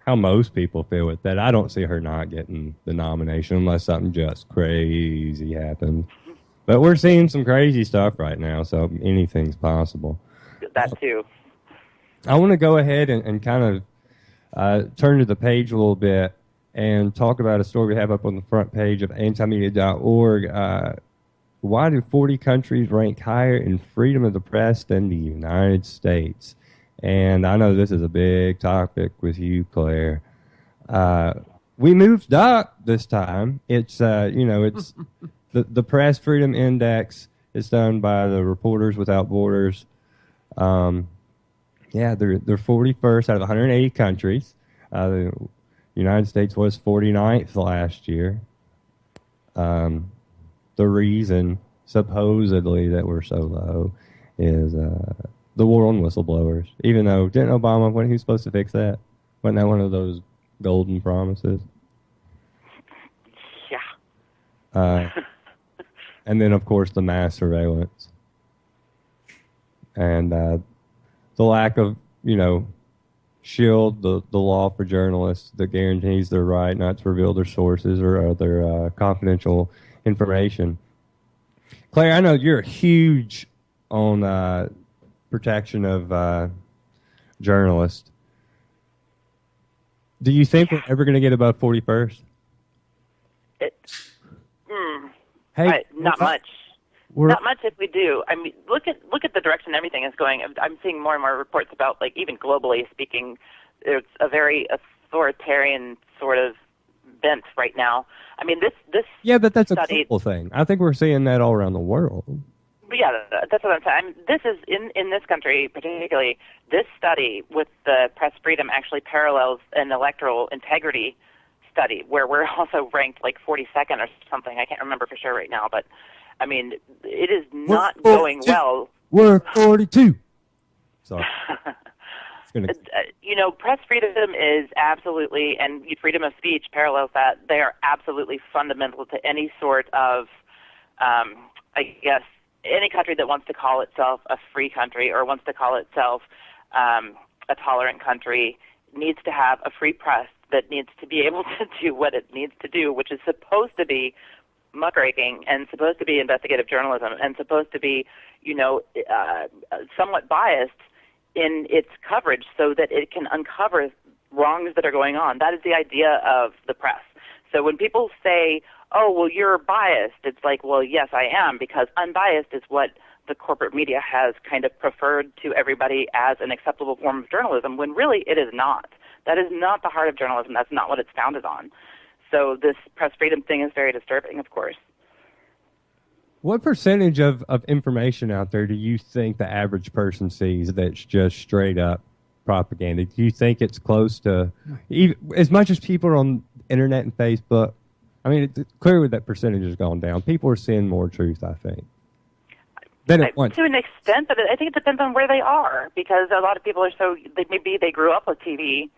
how most people feel with that. I don't see her not getting the nomination unless something just crazy happens. But we're seeing some crazy stuff right now, so anything's possible. That too. I want to go ahead and kind of turn to the page a little bit and talk about a story we have up on the front page of antimedia.org. Why do 40 countries rank higher in freedom of the press than the United States? And I know this is a big topic with you, Claire. We moved up this time. It's, it's the Press Freedom Index is done by the Reporters Without Borders. They're 41st out of 180 countries. The United States was 49th last year. The reason, supposedly, that we're so low is the war on whistleblowers. Even though, didn't Obama, when he was supposed to fix that? Wasn't that one of those golden promises? Yeah. And then, of course, the mass surveillance. And the lack of, shield, the law for journalists that guarantees their right not to reveal their sources or other confidential information. Claire, I know you're huge on protection of journalists. Do you think we're ever going to get above 41st? Not much. Not much if we do. I mean, look at the direction everything is going. I'm seeing more and more reports about, like, even globally speaking, it's a very authoritarian sort of bent right now. I mean, this yeah, but that's study, a cool thing. I think we're seeing that all around the world. But yeah, that's what I'm saying. I mean, this is in this country particularly. This study with the press freedom actually parallels an electoral integrity study where we're also ranked like 42nd or something. I can't remember for sure right now, but I mean, it is not going well. We're 42. Sorry. Press freedom is absolutely, and freedom of speech parallels that. They are absolutely fundamental to any sort of, any country that wants to call itself a free country or wants to call itself a tolerant country needs to have a free press that needs to be able to do what it needs to do, which is supposed to be muckraking and supposed to be investigative journalism and supposed to be, somewhat biased in its coverage so that it can uncover wrongs that are going on. That is the idea of the press. So when people say, oh, well, you're biased, it's like, well, yes, I am, because unbiased is what the corporate media has kind of preferred to everybody as an acceptable form of journalism, when really it is not. That is not the heart of journalism. That's not what it's founded on. So this press freedom thing is very disturbing, of course. What percentage of information out there do you think the average person sees that's just straight up propaganda? Do you think it's close to, as much as people are on internet and Facebook, I mean, clearly that percentage has gone down. People are seeing more truth, I think. To an extent, but I think it depends on where they are, because a lot of people are maybe they grew up with TV,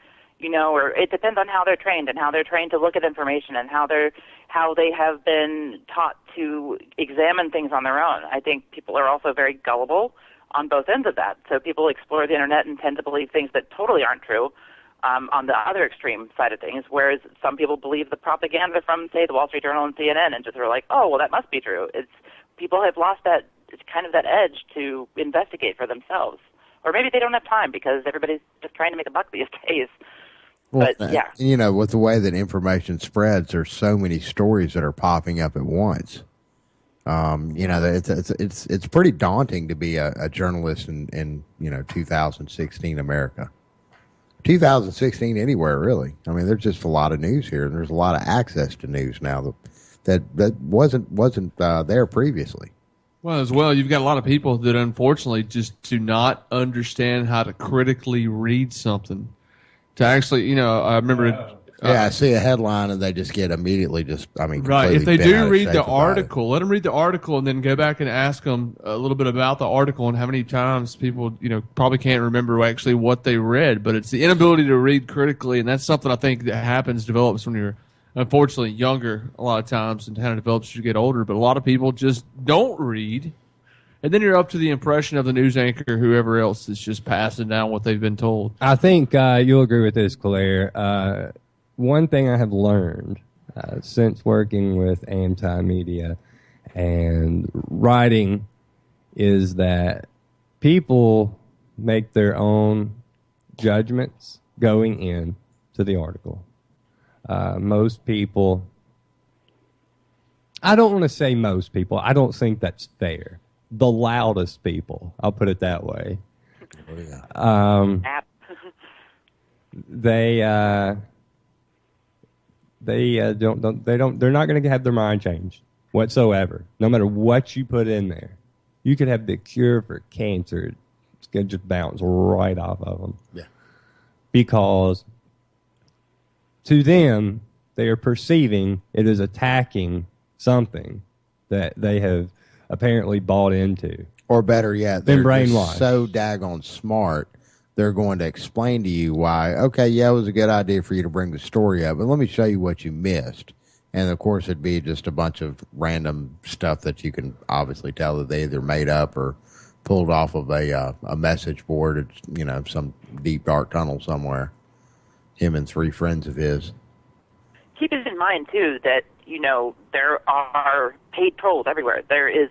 or it depends on how they're trained and how they're trained to look at information and how they have been taught to examine things on their own. I think people are also very gullible on both ends of that. So people explore the internet and tend to believe things that totally aren't true on the other extreme side of things, whereas some people believe the propaganda from, say, the Wall Street Journal and CNN and just are like, oh, well, that must be true. People have lost that edge to investigate for themselves. Or maybe they don't have time because everybody's just trying to make a buck these days. Well, but, yeah. With the way that information spreads, there's so many stories that are popping up at once. It's pretty daunting to be a journalist in 2016 America. 2016 anywhere, really. I mean, there's just a lot of news here, and there's a lot of access to news now that wasn't there previously. Well, as well, you've got a lot of people that unfortunately just do not understand how to critically read something. To actually, I remember. I see a headline and they just get immediately right. If they do read the article, let them read the article and then go back and ask them a little bit about the article and how many times people, probably can't remember actually what they read. But it's the inability to read critically, and that's something I think that develops when you're unfortunately younger a lot of times, and kind of develops as you get older. But a lot of people just don't read, and then you're up to the impression of the news anchor, whoever else is just passing down what they've been told. I think you'll agree with this, Claire. One thing I have learned since working with anti-media and writing is that people make their own judgments going in to the article. Most people, I don't want to say most people, I don't think that's fair. The loudest people, I'll put it that way. They're not going to have their mind changed whatsoever, no matter what you put in there. You could have the cure for cancer. It's going to just bounce right off of them. Yeah. Because to them, they are perceiving it as attacking something that they have apparently bought into. Or better yet, they're brainwashed. So daggone smart, they're going to explain to you why, okay, yeah, it was a good idea for you to bring the story up, but let me show you what you missed. And, of course, it'd be just a bunch of random stuff that you can obviously tell that they either made up or pulled off of a message board at, some deep, dark tunnel somewhere. Him and three friends of his. Keep it in mind, too, that, there are paid trolls everywhere. There is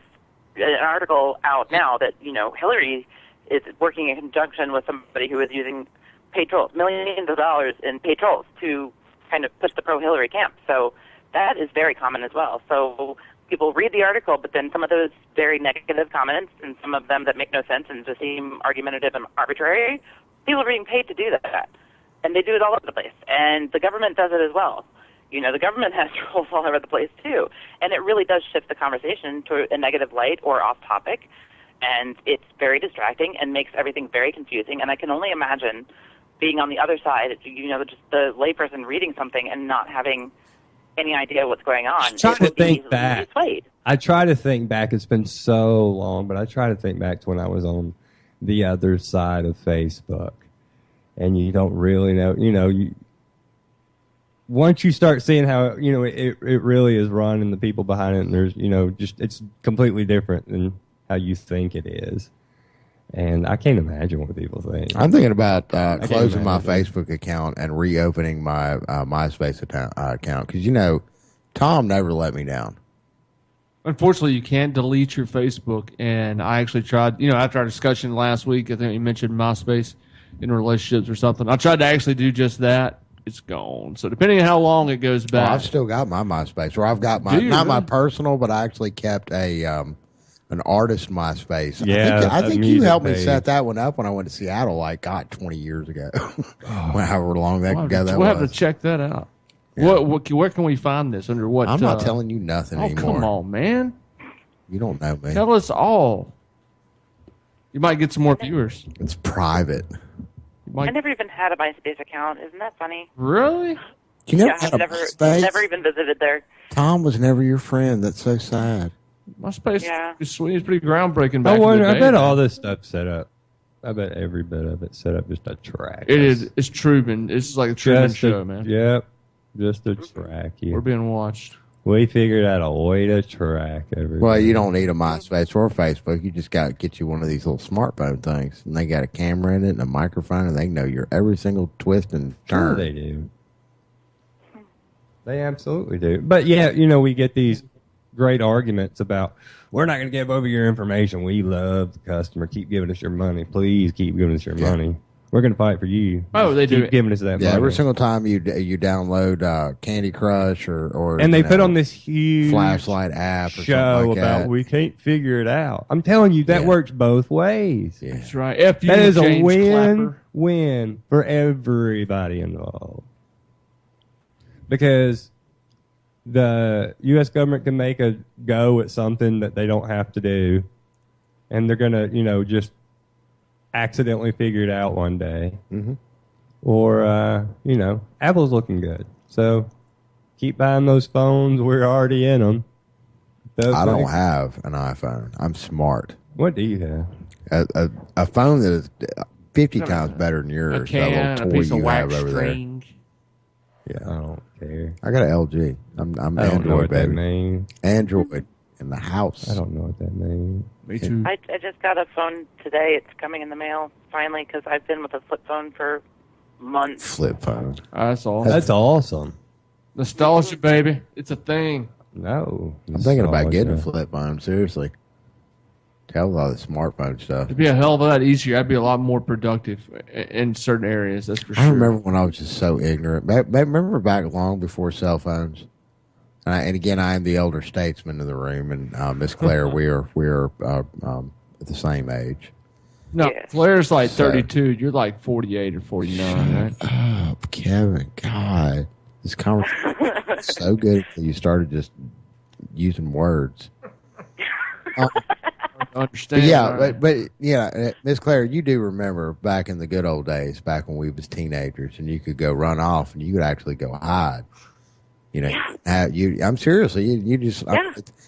an article out now that, Hillary is working in conjunction with somebody who is using paid trolls, millions of dollars in paid trolls to kind of push the pro-Hillary camp. So that is very common as well. So people read the article, but then some of those very negative comments and some of them that make no sense and just seem argumentative and arbitrary, people are being paid to do that. And they do it all over the place. And the government does it as well. The government has trolls all over the place, too. And it really does shift the conversation to a negative light or off topic. And it's very distracting and makes everything very confusing. And I can only imagine being on the other side, just the layperson reading something and not having any idea what's going on. I try to think back. It's been so long, but I try to think back to when I was on the other side of Facebook. And you don't really know, once you start seeing how, it really is run and the people behind it, and there's, it's completely different than how you think it is. And I can't imagine what people think. I'm thinking about closing my Facebook account and reopening my MySpace account because, Tom never let me down. Unfortunately, you can't delete your Facebook. And I actually tried, after our discussion last week, I think you mentioned MySpace in relationships or something. I tried to actually do just that. It's gone. So depending on how long it goes back. Well, I've still got my MySpace, or I've got my personal, but I actually kept an artist MySpace. Yeah, I think you helped me set that one up when I went to Seattle, 20 years ago. However long that ago that was. We'll have to check that out. Yeah. Where can we find this? Under what? I'm not telling you nothing anymore. Come on, man. You don't know me. Tell us all. You might get some more viewers. It's private. I never even had a MySpace account. Isn't that funny? Really? You never had MySpace? Never even visited there. Tom was never your friend. That's so sad. MySpace is sweet. It's pretty groundbreaking back in the day. I bet all this stuff's set up. I bet every bit of it's set up just to track. It is. It's Truman. It's like a Truman show, man. Yep. Just to track you. We're being watched. We figured out a way to track everything. Well, you don't need a MySpace or Facebook. You just got to get you one of these little smartphone things. And they got a camera in it and a microphone, and they know your every single twist and turn. Sure they do. They absolutely do. But, yeah, we get these great arguments about, we're not going to give over your information. We love the customer. Keep giving us your money. Please keep giving us your money. We're going to fight for you. Oh, they Keep do. giving us that money. Every single time you download Candy Crush or and they put on this huge flashlight app or show something like about that. we can't figure it out. I'm telling you, that works both ways. Yeah. That's right. That is James a Clapper. win for everybody involved. Because the U.S. government can make a go at something that they don't have to do, and they're going to, just accidentally figure it out one day. Mm-hmm. Or, Apple's looking good. So keep buying those phones. We're already in them. I don't have an iPhone. I'm smart. What do you have? A phone that is 50 times better than yours. A can, that a little piece toy of you have wax over string. there. Yeah. I don't care. I got an LG. I'm I don't Android, know what baby. that means. Android in the house. I don't know what that means. Me too. I just got a phone today. It's coming in the mail finally because I've been with a flip phone for months. Flip phone. That's awesome. That's awesome. Nostalgia, baby. It's a thing. No. I'm thinking about nostalgia. getting a flip phone. Seriously. Tell a lot of the smartphone stuff. It'd be a hell of a lot easier. I'd be a lot more productive in certain areas. That's for sure. I remember when I was just so ignorant. Remember back long before cell phones? And again, I am the elder statesman in the room, and Miss Claire, we are at the same age. No, Yeah. Flair's like 32. You're like 48 or 49, right? Oh, Kevin, God, this conversation was so good until you started just using words. Understand? Yeah, right? but yeah, Miss Claire, you do remember back in the good old days, back when we was teenagers, and you could go run off, and you could actually go hide. I'm seriously, you just,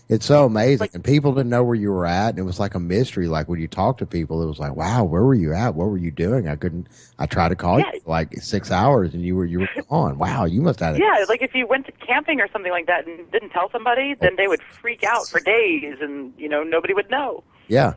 it's so amazing. And people didn't know where you were at. And it was like a mystery. Like when you talk to people, it was like, wow, where were you at? What were you doing? I tried to call you for like 6 hours and you were gone. Wow. You must have. Yeah. Like if you went to camping or something like that and didn't tell somebody, then they would freak out for days and, nobody would know. Yeah.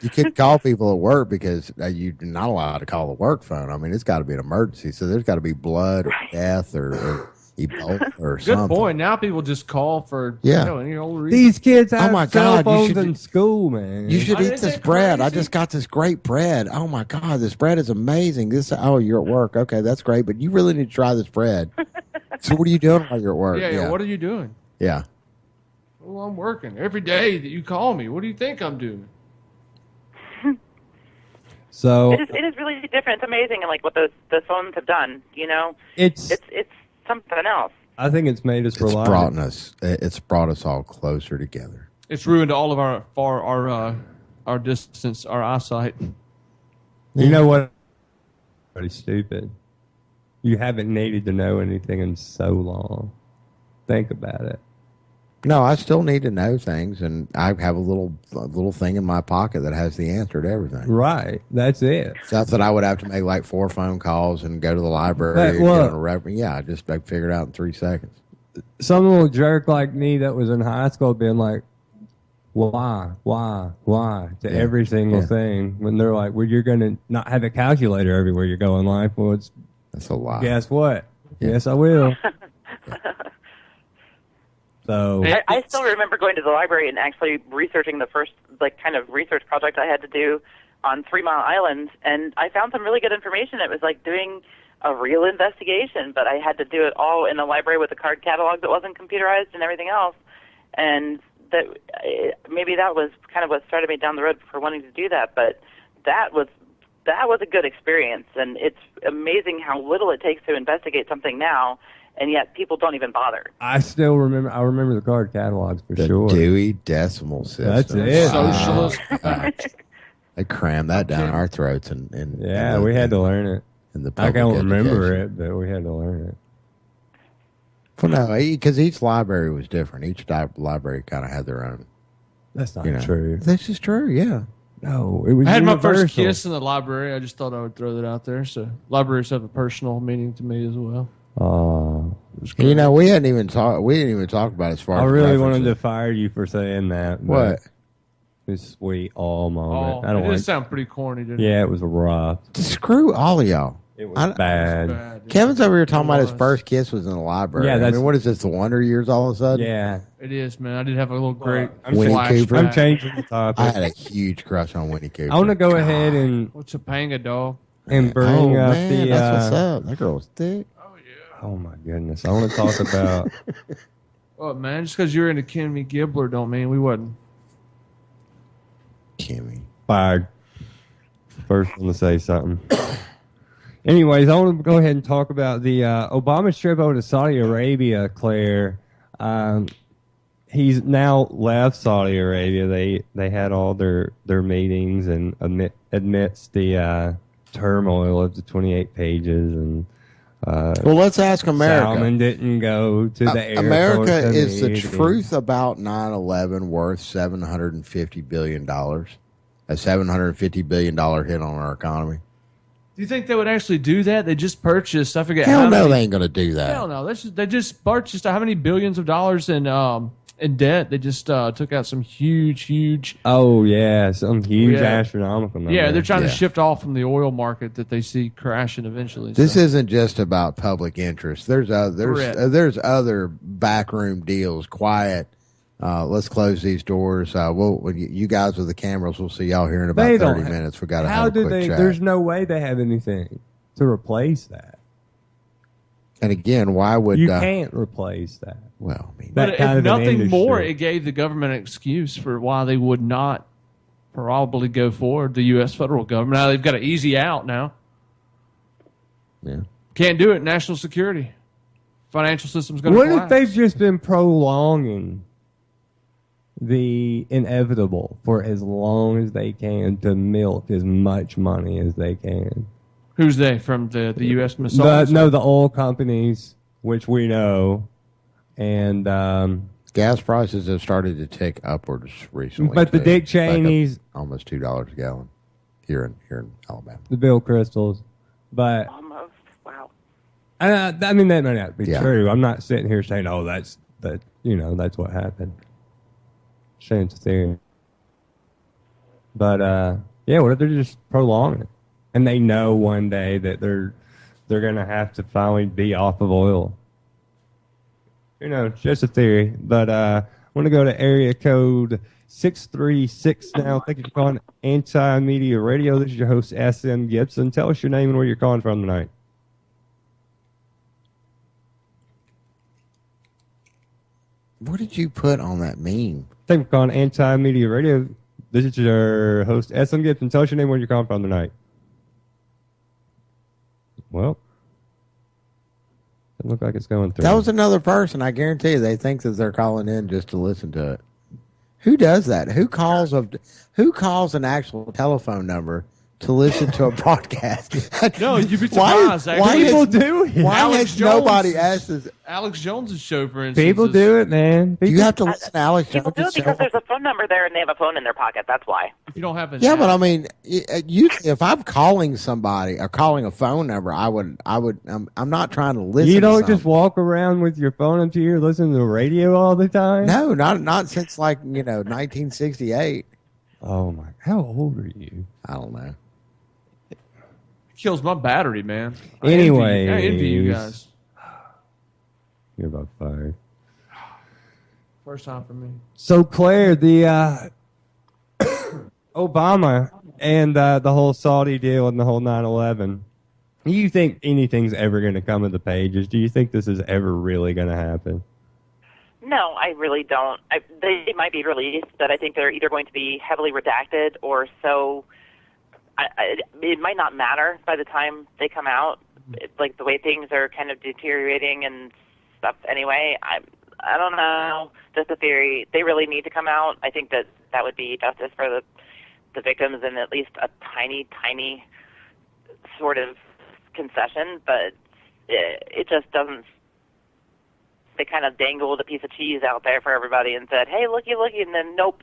You couldn't call people at work because you're not allowed to call the work phone. I mean, it's got to be an emergency. So there's got to be blood or death or Ebola or Good something. point. Now people just call for any old reason. These kids have my cell God, you phones should- in school, man. You should eat Isn't this it bread. I crazy? just got this great bread. Oh my God, this bread is amazing. You're at work. Okay, that's great, but you really need to try this bread. So what are you doing while you're at work? Yeah. What are you doing? Yeah. Well, I'm working every day that you call me. What do you think I'm doing? So It is really different. It's amazing, like what the phones have done. it's It's something else. I think it's made us reliable. It's brought us all closer together. It's ruined all of our distance, our eyesight. You know what? Pretty stupid. You haven't needed to know anything in so long. Think about it. No, I still need to know things, and I have a little thing in my pocket that has the answer to everything. Right. That's it. Stuff that I would have to make like 4 phone calls and go to the library. But, and well- get on a reference. Yeah, I figured it out in 3 seconds. Some little jerk like me that was in high school being like, why to every single thing when they're like, well, you're going to not have a calculator everywhere you go in life. Well, That's a lie. guess what? Yes, I will. So I still remember going to the library and actually researching the first kind of research project I had to do on 3 Mile Island, and I found some really good information. It was like doing a real investigation, but I had to do it all in a library with a card catalog that wasn't computerized and everything else. And maybe that was kind of what started me down the road for wanting to do that. But that was a good experience, and it's amazing how little it takes to investigate something now. And yet people don't even bother. I still remember. I remember the card catalogs for The sure. Dewey Decimal System. That's it. Socialist. They crammed that down our throats, and Yeah, we had to learn it. In the I public don't remember education. it, but we had to learn it. Well, no, because each library was different. Each library kind of had their own. That's not You know. true. This is true. Yeah. No, it was. I had my universal. first kiss in the library. I just thought I would throw that out there. So libraries have a personal meaning to me as well. You know, we didn't even talk about it as far I as really references. wanted to fire you for saying that. What? This sweet all moment. Oh, I don't it like. did sound pretty corny, didn't it? Yeah, it was rough. Screw all of y'all. It was bad. Bad. Kevin's over here talking about his was. first kiss was in the library. Yeah, I that's- mean, what is this, the Wonder Years all of a sudden? Yeah, It is, man. I did have a little great Winnie flashback. Cooper. I'm changing the topic. I had a huge crush on Winnie Cooper. I want to go ahead and What's a panga dog? and bring up man, that's what's up. That girl's thick. Oh my goodness! I want to talk about. Well, man, just because you're into Kimmy Gibbler don't mean we wasn't. Kimmy fired. First one to say something. Anyways, I want to go ahead and talk about the Obama trip over to Saudi Arabia, Claire. He's now left Saudi Arabia. They had all their meetings and amidst the turmoil of the 28 pages and. Well, let's ask America. Salmon didn't go to the airport. America is the truth about 9/11 worth $750 billion? A $750 billion hit on our economy. Do you think they would actually do that? They just purchased, I forget. Hell no, they ain't going to do that. Hell no. They just purchased how many billions of dollars in debt? They just took out some huge. Oh, yeah. Some huge astronomical number. Yeah, they're trying to shift off from the oil market that they see crashing eventually. This isn't just about public interest. There's other backroom deals, quiet. Let's close these doors. You guys with the cameras, we'll see y'all here in about 30 minutes. We got to have a quick chat. There's no way they have anything to replace that. And again, why would you can't replace that? Well, I mean, but if nothing more, it gave the government an excuse for why they would not probably go forward. The U.S. federal government now they've got an easy out now. Yeah, can't do it. National security, financial system's going to collapse. What if they've just been prolonging the inevitable for as long as they can to milk as much money as they can? Who's they? From the U.S. missile? The oil companies, which we know, and gas prices have started to tick upwards recently. But the Dick Cheneys, almost $2 a gallon here in Alabama. The Bill Cristols, but almost I mean that may not be true. I'm not sitting here saying, "Oh, that's what happened." Saying it's a theory, but what if they're just prolonging it? And they know one day that they're going to have to finally be off of oil. It's just a theory. But I want to go to area code 636 now. Thank you for calling Anti-Media Radio. This is your host, SM Gibson. Tell us your name and where you're calling from tonight. What did you put on that meme? Thank you for calling Anti-Media Radio. This is your host, SM Gibson. Tell us your name and where you're calling from tonight. Well, it looked like it's going through. That was another person. I guarantee you they think that they're calling in just to listen to it. Who does that? Who calls an actual telephone number to listen to a broadcast? No, you'd be surprised. Why people do it? Why has nobody asked this? Alex Jones' show, for instance. People do it, man. Do you have to listen to Alex Jones' People do it because there's a phone number there and they have a phone in their pocket. That's why. You don't have it. Yeah, but I mean, if I'm calling somebody or calling a phone number, I'm not trying to listen. You don't to just walk around with your phone up to your listening to the radio all the time? No, not since 1968. Oh my! How old are you? I don't know. It kills my battery, man. Anyway, I envy you guys. You're about fired. First time for me. So Claire, the Obama and the whole Saudi deal and the whole 9/11. Do you think anything's ever going to come of the pages? Do you think this is ever really going to happen? No, I really don't. They might be released, but I think they're either going to be heavily redacted or so. It might not matter by the time they come out. Like the way things are kind of deteriorating and stuff. Anyway, I don't know. Just a theory. They really need to come out. I think that would be justice for the victims and at least a tiny sort of concession. But it just doesn't. They kind of dangled a piece of cheese out there for everybody and said, "Hey, looky," and then nope.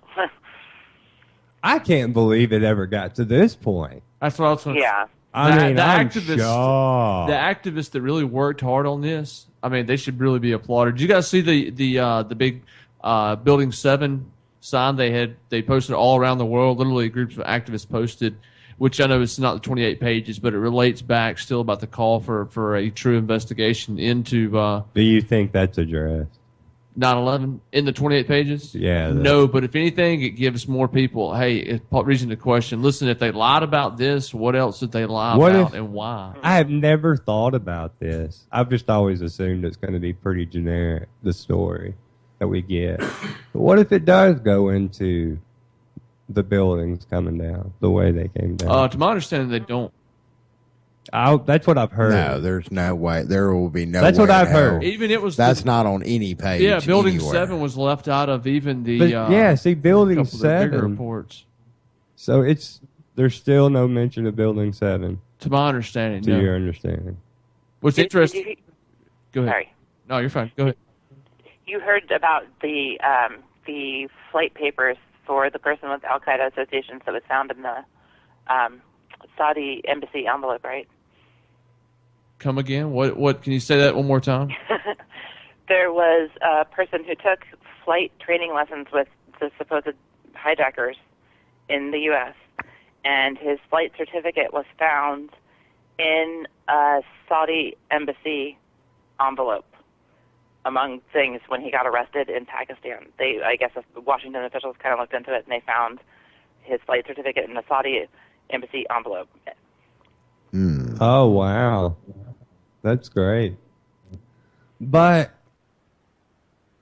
I can't believe it ever got to this point. That's what I was going to say. Yeah. I'm the activists that really worked hard on this, I mean, they should really be applauded. Did you guys see the big Building 7 sign they posted all around the world? Literally, groups of activists posted, which I know it's not the 28 pages, but it relates back still about the call for a true investigation into. Do you think that's addressed? 9/11 in the 28 pages? Yeah. No, but if anything, it gives more people, hey, reason to question. Listen, if they lied about this, what else did they lie about and why? I have never thought about this. I've just always assumed it's going to be pretty generic, the story that we get. But what if it does go into the buildings coming down the way they came down? To my understanding, they don't. That's what I've heard. No, there's no way. There will be no. That's way what I've in hell. heard. Even it was. That's not on any page. Yeah, Building anywhere. 7 was left out of even the. But, see, Building 7. Bigger reports. So there's still no mention of Building 7. To my understanding, to your understanding. What's interesting? Go ahead. Sorry. No, you're fine. Go ahead. You heard about the flight papers for the person with Al Qaeda associations that was found in the Saudi embassy envelope, right? Come again? What? Can you say that one more time? There was a person who took flight training lessons with the supposed hijackers in the U.S., and his flight certificate was found in a Saudi embassy envelope, among things, when he got arrested in Pakistan. I guess Washington officials kind of looked into it, and they found his flight certificate in a Saudi embassy envelope. Oh, wow. That's great. But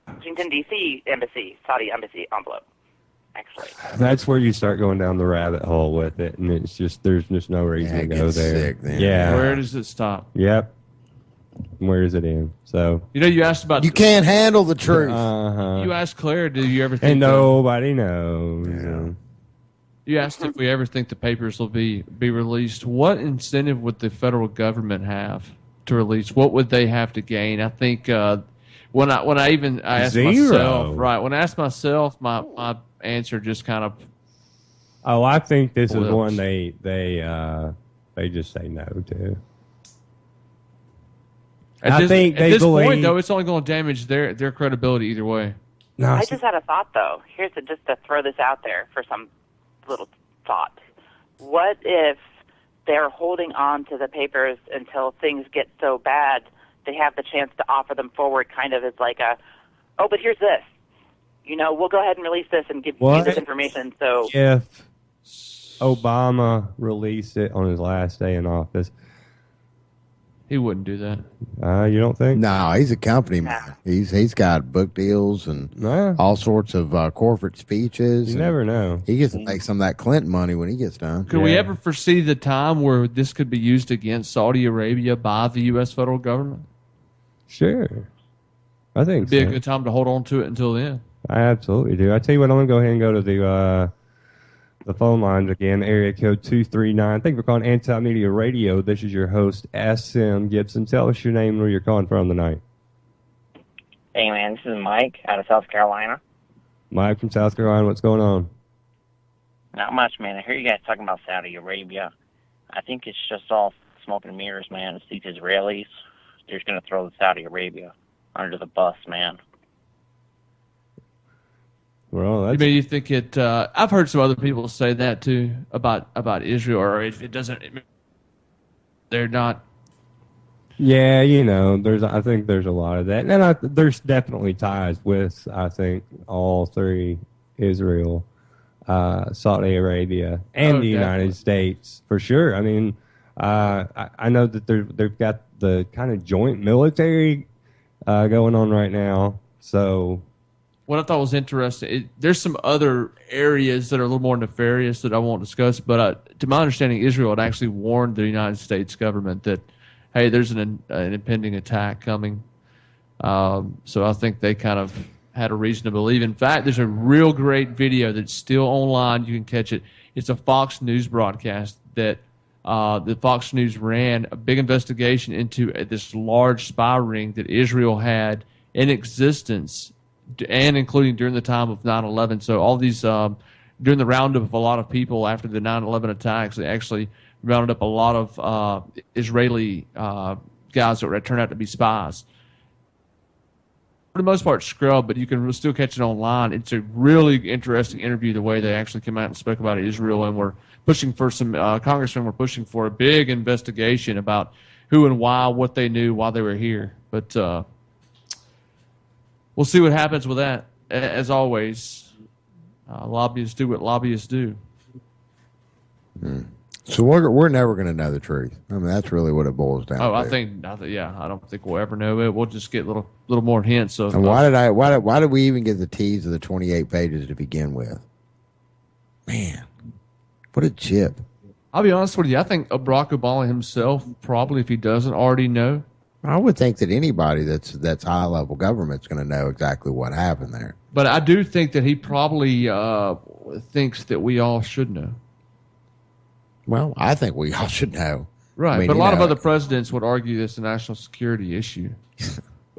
Washington, D.C. embassy, Saudi embassy envelope, actually. That's where you start going down the rabbit hole with it, and it's just there's just no reason to go there. Sick, then. Yeah. Where does it stop? Yep. Where does it end? So you asked about. You can't handle the truth. You asked Claire, do you ever think? And nobody knows. Yeah. You asked if we ever think the papers will be released. What incentive would the federal government have to release? What would they have to gain? I think when I asked myself, right? When I asked myself, my answer just kind of. Oh, I think this is one they just say no to. At this point, though, it's only going to damage their credibility either way. No, I just had a thought, though. Just to throw this out there for some little thought. What if they're holding on to the papers until things get so bad they have the chance to offer them forward kind of as like but here's this. We'll go ahead and release this and give you this information. So if Obama released it on his last day in office, he wouldn't do that. You don't think? No, he's a company man. He's got book deals and all sorts of corporate speeches. You never know. He gets to make some of that Clinton money when he gets done. Could we ever foresee the time where this could be used against Saudi Arabia by the U.S. federal government? Sure. I think It'd be a good time to hold on to it until then. I absolutely do. I tell you what, I'm going to go ahead and go to the phone lines again, area code 239. Thank you for calling Anti-Media Radio. This is your host, S.M. Gibson. Tell us your name and where you're calling from tonight. Hey, man, this is Mike out of South Carolina. Mike from South Carolina, what's going on? Not much, man. I hear you guys talking about Saudi Arabia. I think it's just all smoke and mirrors, man. It's these Israelis. They're just going to throw the Saudi Arabia under the bus, man. Well, you mean you think it? I've heard some other people say that too about Israel, or if it doesn't, they're not. Yeah, I think there's a lot of that, and there's definitely ties with I think all three: Israel, Saudi Arabia, and the United States for sure. I mean, I know that they've got the kind of joint military going on right now, so. What I thought was interesting, there's some other areas that are a little more nefarious that I won't discuss, but to my understanding, Israel had actually warned the United States government that, hey, there's an impending attack coming. So I think they kind of had a reason to believe. In fact, there's a real great video that's still online. You can catch it. It's a Fox News broadcast that the Fox News ran a big investigation into this large spy ring that Israel had in existence, and including during the time of 9/11. So all these, during the roundup of a lot of people after the 9/11 attacks, they actually rounded up a lot of Israeli guys that turned out to be spies. For the most part, scrub, but you can still catch it online. It's a really interesting interview, the way they actually came out and spoke about Israel, and were pushing for some, congressmen were pushing for a big investigation about who and why, what they knew, why they were here. But we'll see what happens with that. As always, lobbyists do what lobbyists do. So we're never going to know the truth. I mean, that's really what it boils down to. I don't think we'll ever know it. We'll just get little more hints of. And why did we even get the tease of the 28 pages to begin with? Man, what a chip! I'll be honest with you. I think Barack Obama himself, probably, if he doesn't already know, I would think that anybody that's high level government's going to know exactly what happened there. But I do think that he probably thinks that we all should know. Well, I think we all should know. Right, I mean, but a lot of other presidents would argue this a national security issue.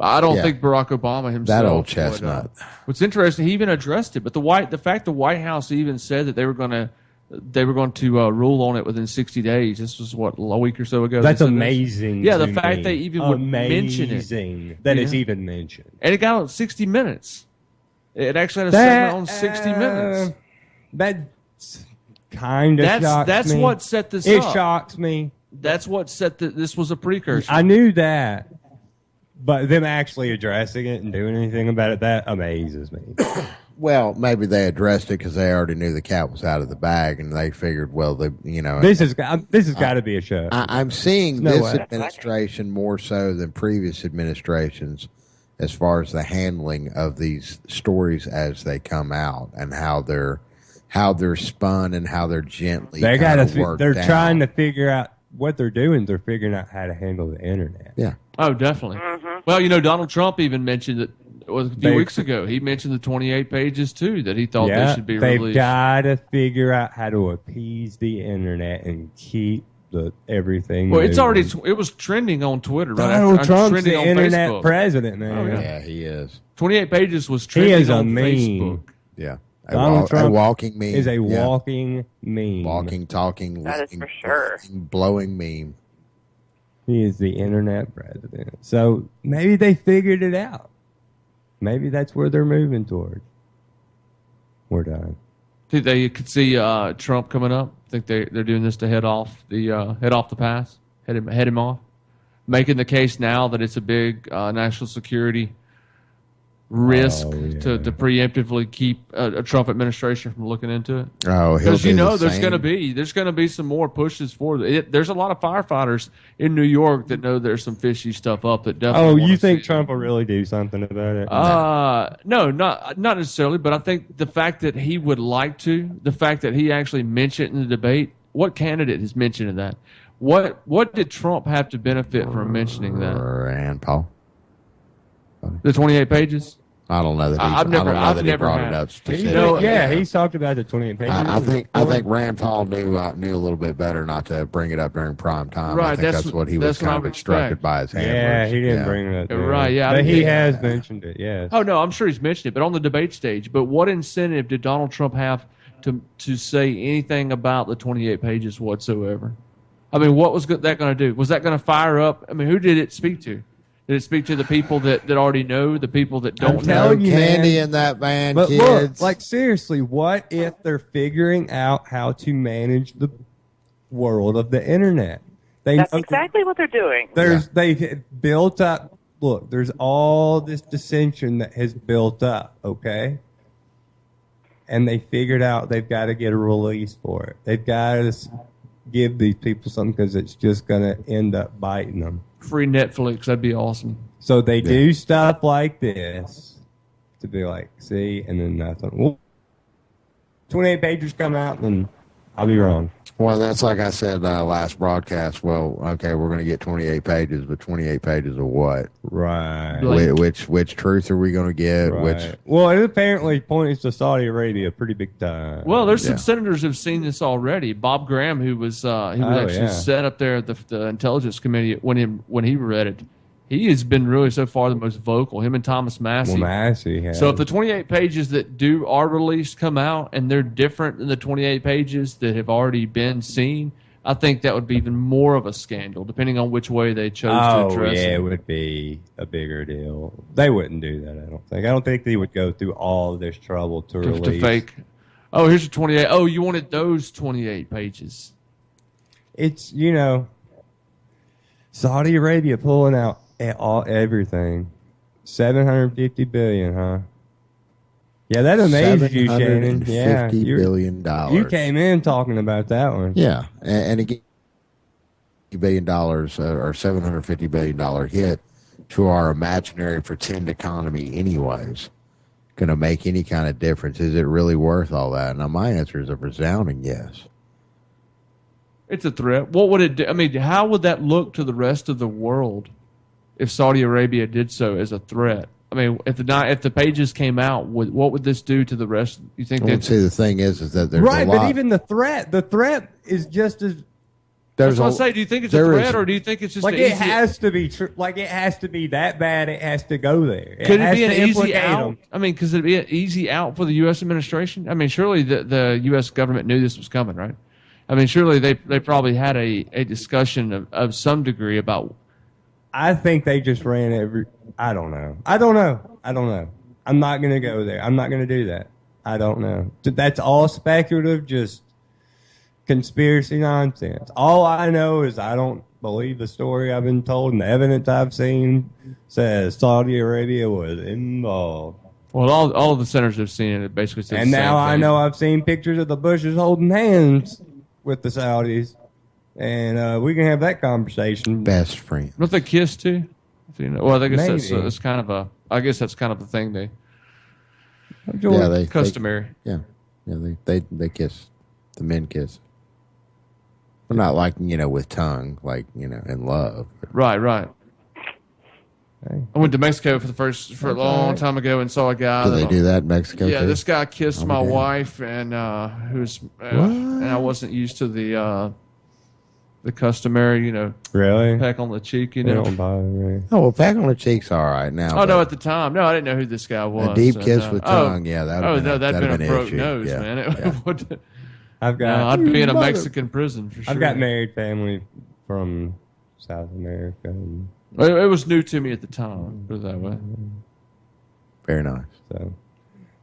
I don't think Barack Obama himself. That old chestnut. What's interesting, he even addressed it. But the fact the White House even said that they were going to rule on it within 60 days. This was a week or so ago. That's amazing. Yeah, the fact they even would mention it. That it's even mentioned. And it got on 60 Minutes. It actually had a segment on 60 Minutes. That's kind of shocks that's me. What set this It up. shocks me. That's what set this was a precursor. I knew that, but them actually addressing it and doing anything about it, that amazes me. Well, maybe they addressed it because they already knew the cat was out of the bag, and they figured, this has got to be a show. I'm seeing this administration more so than previous administrations, as far as the handling of these stories as they come out and how they're spun and how they're gently. They're trying to figure out what they're doing. They're figuring out how to handle the internet. Yeah. Oh, definitely. Mm-hmm. Well, Donald Trump even mentioned it. It was a few weeks ago. He mentioned the 28 pages too, that he thought they should be released. They've got to figure out how to appease the internet and keep everything. Well, it was trending on Twitter. Donald Trump's the internet Facebook. President, man. Oh, yeah, he is. 28 pages was trending on meme. Facebook. Yeah. Donald Trump a walking meme. Is a walking meme. Walking, talking, that is for sure. Blowing meme. He is the internet president. So maybe they figured it out. Maybe that's where they're moving toward. We're done. Think they could see Trump coming up? Think they're doing this to head off the pass, head him off, making the case now that it's a big national security risk to preemptively keep a Trump administration from looking into it. Oh, because there's going to be some more pushes for it. There's a lot of firefighters in New York that know there's some fishy stuff up that definitely. Oh, you think Trump will really do something about it? No, not necessarily. But I think the fact that he would like to, the fact that he actually mentioned it in the debate, what candidate has mentioned that? What did Trump have to benefit from mentioning that? Rand Paul. The 28 pages? I don't know that I've never brought it up specifically. He's talked about the 28 pages. I think Rand Paul knew a little bit better not to bring it up during prime time. Right, I think that's what he was kind of instructed by his handlers. Yeah, he didn't bring it up. Right, yeah. But he has mentioned it, yes. Oh, no, I'm sure he's mentioned it, but on the debate stage. But what incentive did Donald Trump have to say anything about the 28 pages whatsoever? I mean, what was that going to do? Was that going to fire up? I mean, who did it speak to? Did it speak to the people that already know, the people that don't know? Candy in that van, but kids. Look, seriously, what if they're figuring out how to manage the world of the internet? That's exactly what they're doing. They've built up. Look, there's all this dissension that has built up. Okay, and they figured out they've got to get a release for it. They've got to give these people something because it's just going to end up biting them. Free Netflix, that'd be awesome. So they do stuff like this to be like, see, and then nothing. Well, 28 pages come out, then I'll be wrong. Well, that's like I said last broadcast. Well, okay, we're going to get 28 pages, but 28 pages of what? Right. Which truth are we going to get? Right. Well, it apparently points to Saudi Arabia pretty big time. Well, there's some senators who've seen this already. Bob Graham, who was actually set up there at the Intelligence Committee when he read it. He has been really so far the most vocal. Him and Thomas Massey. Well, Massey has. So if the 28 pages that are released come out and they're different than the 28 pages that have already been seen, I think that would be even more of a scandal, depending on which way they chose to address it. It would be a bigger deal. They wouldn't do that, I don't think. I don't think they would go through all of this trouble to release. To fake. Oh, here's the 28. Oh, you wanted those 28 pages. It's, Saudi Arabia pulling out everything. $750 billion, huh? Yeah, that amazes you, Shannon. Yeah, $750 billion. You came in talking about that one. Yeah, and again, $1 billion or $750 billion hit to our imaginary pretend economy, anyways, going to make any kind of difference? Is it really worth all that? Now, my answer is a resounding yes. It's a threat. What would it do? I mean, how would that look to the rest of the world if Saudi Arabia did so as a threat? I mean, if the pages came out, what would this do to the rest? You think? I would say the thing is that there's right, a lot. But even the threat is just as. That's what I say. Do you think it's a threat, or do you think it's just like it has to be? Like it has to be that bad. It has to go there. Could it be an easy out? I mean, could it be an easy out for the U.S. administration? I mean, surely the U.S. government knew this was coming, right? I mean, surely they probably had a discussion of some degree about. I think they just ran every. I don't know. I'm not going to go there. I'm not going to do that. I don't know. That's all speculative, just conspiracy nonsense. All I know is I don't believe the story I've been told, and the evidence I've seen says Saudi Arabia was involved. Well, all of the senators have seen it basically says and the same now I thing. know I've seen pictures of the Bushes holding hands with the Saudis. And we can have that conversation. Best friend. Don't they kiss too? Well, I guess Maybe. that's kind of a. I guess that's kind of the thing they. Yeah, customary. They kiss. The men kiss. But not like with tongue, like in love. Right. Hey. I went to Mexico for a long time ago and saw a guy. Do they do that in Mexico? Yeah, too? this guy kissed my wife, and and I wasn't used to the customary, really peck on the cheek, They don't bother me. Oh, well, peck on the cheek's all right now. Oh no, at the time, no, I didn't know who this guy was. A deep kiss with tongue, yeah, that. Oh no, that'd been a broke issue. nose, Yeah. man. I've got. I'd be in a Mexican prison for sure. I've got married family from South America. And it was new to me at the time. Put it that way. Very nice. So,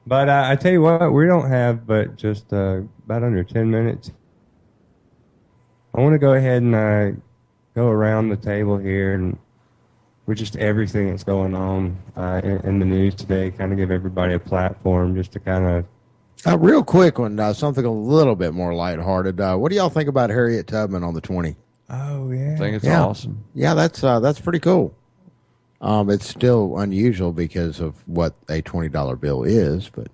but I tell you what, we don't have but just about under 10 minutes. I want to go ahead and go around the table here and with just everything that's going on in the news today, kind of give everybody a platform just to kind of. Real quick one, something a little bit more lighthearted. What do y'all think about Harriet Tubman on the 20? Oh yeah, I think it's awesome. Yeah, that's pretty cool. It's still unusual because of what a $20 bill is, but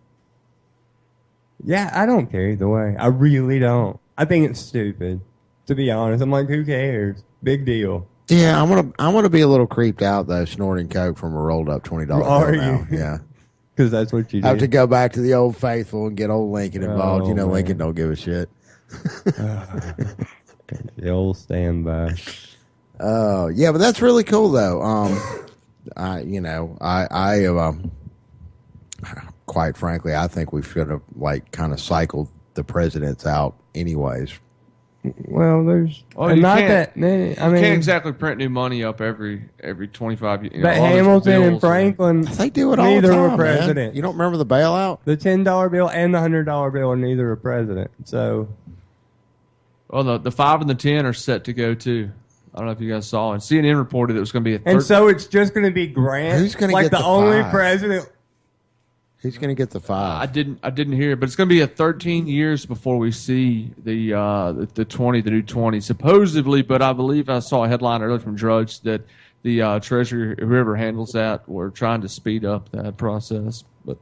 yeah, I don't care either way. I really don't. I think it's stupid, to be honest. I'm like, who cares? Big deal. Yeah, I'm gonna be a little creeped out though, snorting coke from a rolled up $20 bill. Are now. you? Yeah. Because that's what you do. I have to go back to the old faithful and get old Lincoln involved. Oh, man. Lincoln don't give a shit. The old standby. Oh, yeah, but that's really cool though. Quite frankly, I think we should have kind of cycled the presidents out anyways. Well, there's you not can't- that many. I You mean, can't exactly print new money up every 25 years. but Hamilton and Franklin, They do it all neither the time, were man. president. You don't remember the bailout? The $10 bill and the $100 bill, and neither were president. So, Well, the 5 and the 10 are set to go too. I don't know if you guys saw. And CNN reported it was going to be a. and so it's just going to be Grant. Who's gonna like get the the only 5? president? He's going to get the 5. I didn't hear it, but it's going to be 13 years before we see the 20, the new 20, supposedly. But I believe I saw a headline earlier from Drudge that the Treasury, whoever handles that, were trying to speed up that process. But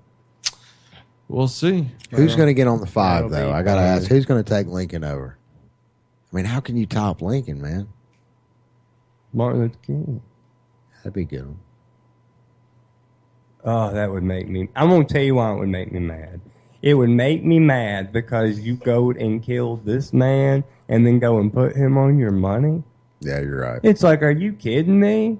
we'll see. Who's going to get on the 5 that'll though? be I got to fun. ask. Who's going to take Lincoln over? I mean, how can you top Lincoln, man? Martin Luther King. That'd be good. Oh, that would make me. I'm going to tell you why it would make me mad. It would make me mad because you go and kill this man and then go and put him on your money. Yeah, you're right. It's like, are you kidding me?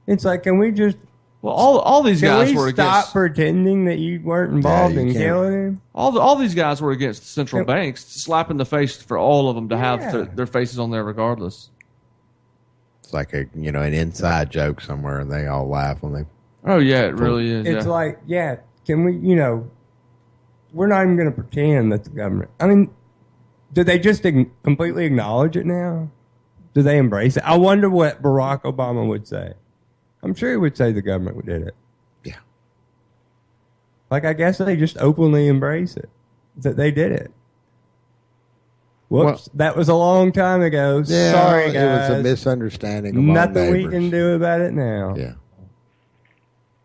It's like, can we just. Well, all these guys Can were we stop against. pretending that you weren't involved you in can't. killing him? All these guys were against the central Yeah. banks, slapping the face for all of them to Yeah. have their faces on there regardless. It's like an inside joke somewhere, and they all laugh when they. Oh yeah, it really is. It's yeah. like, yeah, can we, we're not even going to pretend that the government. I mean, do they just completely acknowledge it now? Do they embrace it? I wonder what Barack Obama would say. I'm sure he would say the government did it. Yeah. Like, I guess they just openly embrace it, that they did it. Whoops, that was a long time ago. Yeah, Sorry, guys. It was a misunderstanding among Nothing we neighbors. can do about it now. Yeah.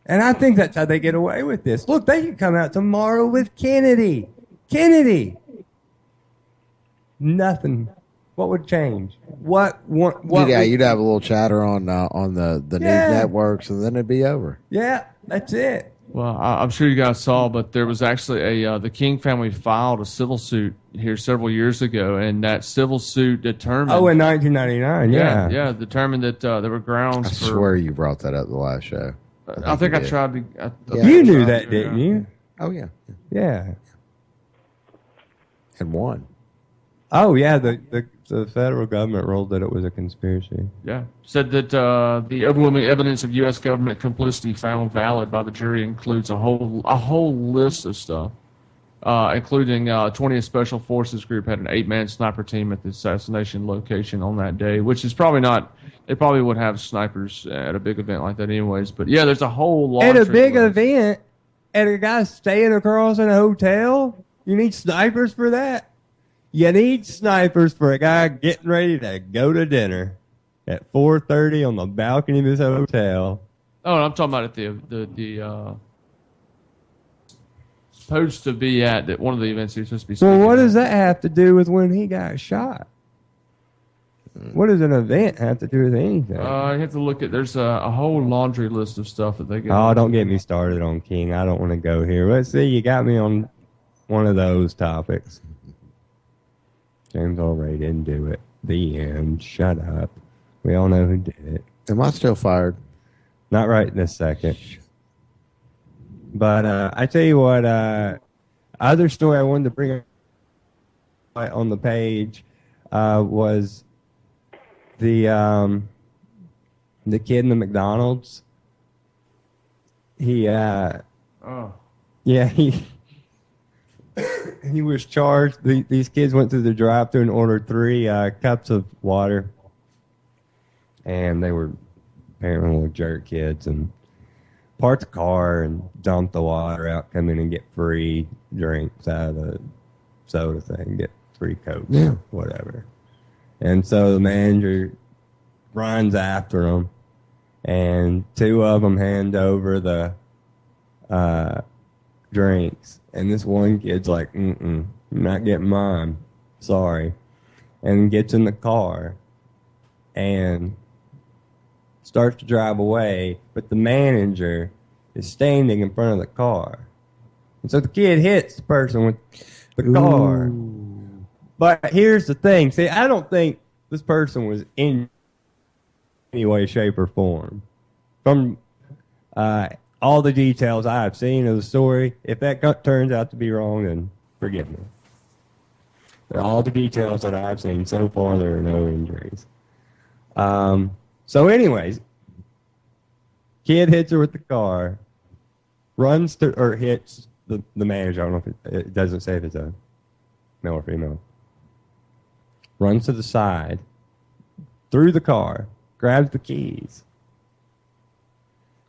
And I think that's how they get away with this. Look, they could come out tomorrow with Kennedy. Nothing. What would change? What You'd have a little chatter on the news networks, and then it'd be over. Yeah, that's it. Well, I'm sure you guys saw, but there was actually the King family filed a civil suit here several years ago, and that civil suit determined. Oh, in 1999, yeah, determined that there were grounds. I swear you brought that up the last show. I think I tried to. You knew that, didn't you? Oh yeah. Yeah. And won. Oh yeah, the federal government ruled that it was a conspiracy. Yeah, said that the overwhelming evidence of U.S. government complicity found valid by the jury includes a whole list of stuff, including 20th Special Forces Group had an 8-man sniper team at the assassination location on that day, which is probably not. They probably would have snipers at a big event like that, anyways. But yeah, there's a whole lot. At a big event, and a guy staying across in a hotel, you need snipers for that. You need snipers for a guy getting ready to go to dinner at 4:30 on the balcony of his hotel. Oh, I'm talking about at the supposed to be at that one of the events he was supposed to be speaking Well, what at. does that have to do with when he got shot? What does an event have to do with anything? You have to look at. There's a whole laundry list of stuff that they get. Oh, don't get me started on King. I don't want to go here. Let's see. You got me on one of those topics. James Allray didn't do it. The end. Shut up. We all know who did it. Am I still fired? Not right this second. But I tell you what, other story I wanted to bring up on the page was the kid in the McDonald's. He he was charged. These kids went through the drive-thru and ordered 3 cups of water, and they were apparently little jerk kids and parked the car and dumped the water out, come in and get free drinks out of the soda thing, get free Cokes, whatever. And so the manager runs after them, and 2 of them hand over the drinks. And this one kid's like, I'm not getting mine. Sorry. And gets in the car and starts to drive away, but the manager is standing in front of the car. And so the kid hits the person with the car. But here's the thing. See, I don't think this person was in any way, shape, or form. From all the details I've seen of the story, if that turns out to be wrong, then forgive me. But all the details that I've seen so far, there are no injuries. So anyways, kid hits her with the car, runs to, or hits the manager. I don't know if it doesn't say if it's a male or female. Runs to the side, through the car, grabs the keys.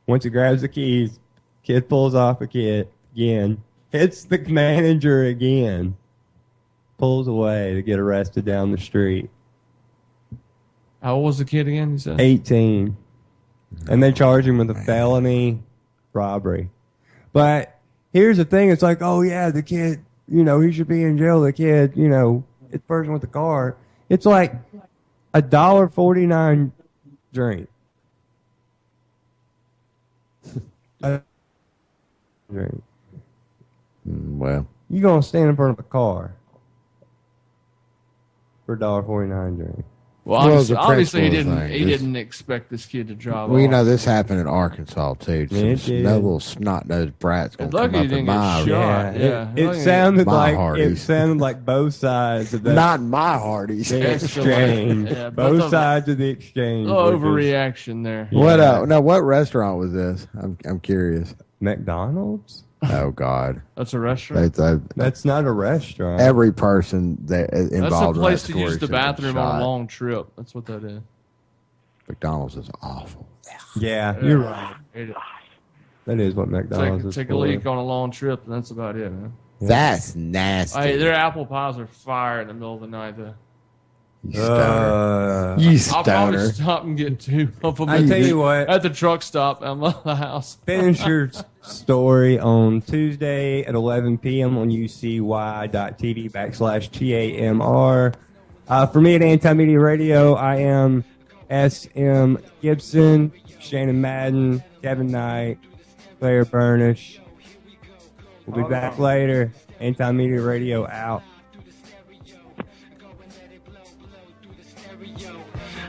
Once he grabs the keys, kid pulls off again, hits the manager again, pulls away to get arrested down the street. How old was the kid again? You said 18. And they charge him with a felony robbery. But here's the thing. It's like, oh, yeah, the kid, he should be in jail. The kid, it's the person with the car. It's like $1.49 drink. Drink. Well, you gonna stand in front of the car for $1.49 drink? Well, obviously he didn't expect this kid to drive off. This happened in Arkansas too. No little snot-nosed brats gonna come up in my shot. It sounded like both sides of that. Not my Hardee's. The exchange. Both sides of the exchange. Overreaction there. What? What restaurant was this? I'm curious. McDonald's. Oh God, that's a restaurant. That's not a restaurant. Every person that involved. That's a place to use the bathroom on a long trip. That's what that is. McDonald's is awful. Yeah, you're right. That is what McDonald's is. Take a leak on a long trip, and that's about it, man. That's nasty. Hey, their apple pies are fire in the middle of the night, though. You stoner. I'll probably stop and get 2 of them. I tell you what, at the truck stop at the house. Finish your story on Tuesday at 11 p.m. on ucy.tv/TAMR. For me at Anti-Media Radio, I am SM Gibson, Shannon Madden, Kevin Knight, Claire Burnish. We'll be back later. Anti-Media Radio out.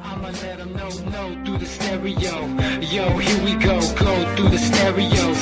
I'ma let them know through the stereo. Yo, here we go through the stereo.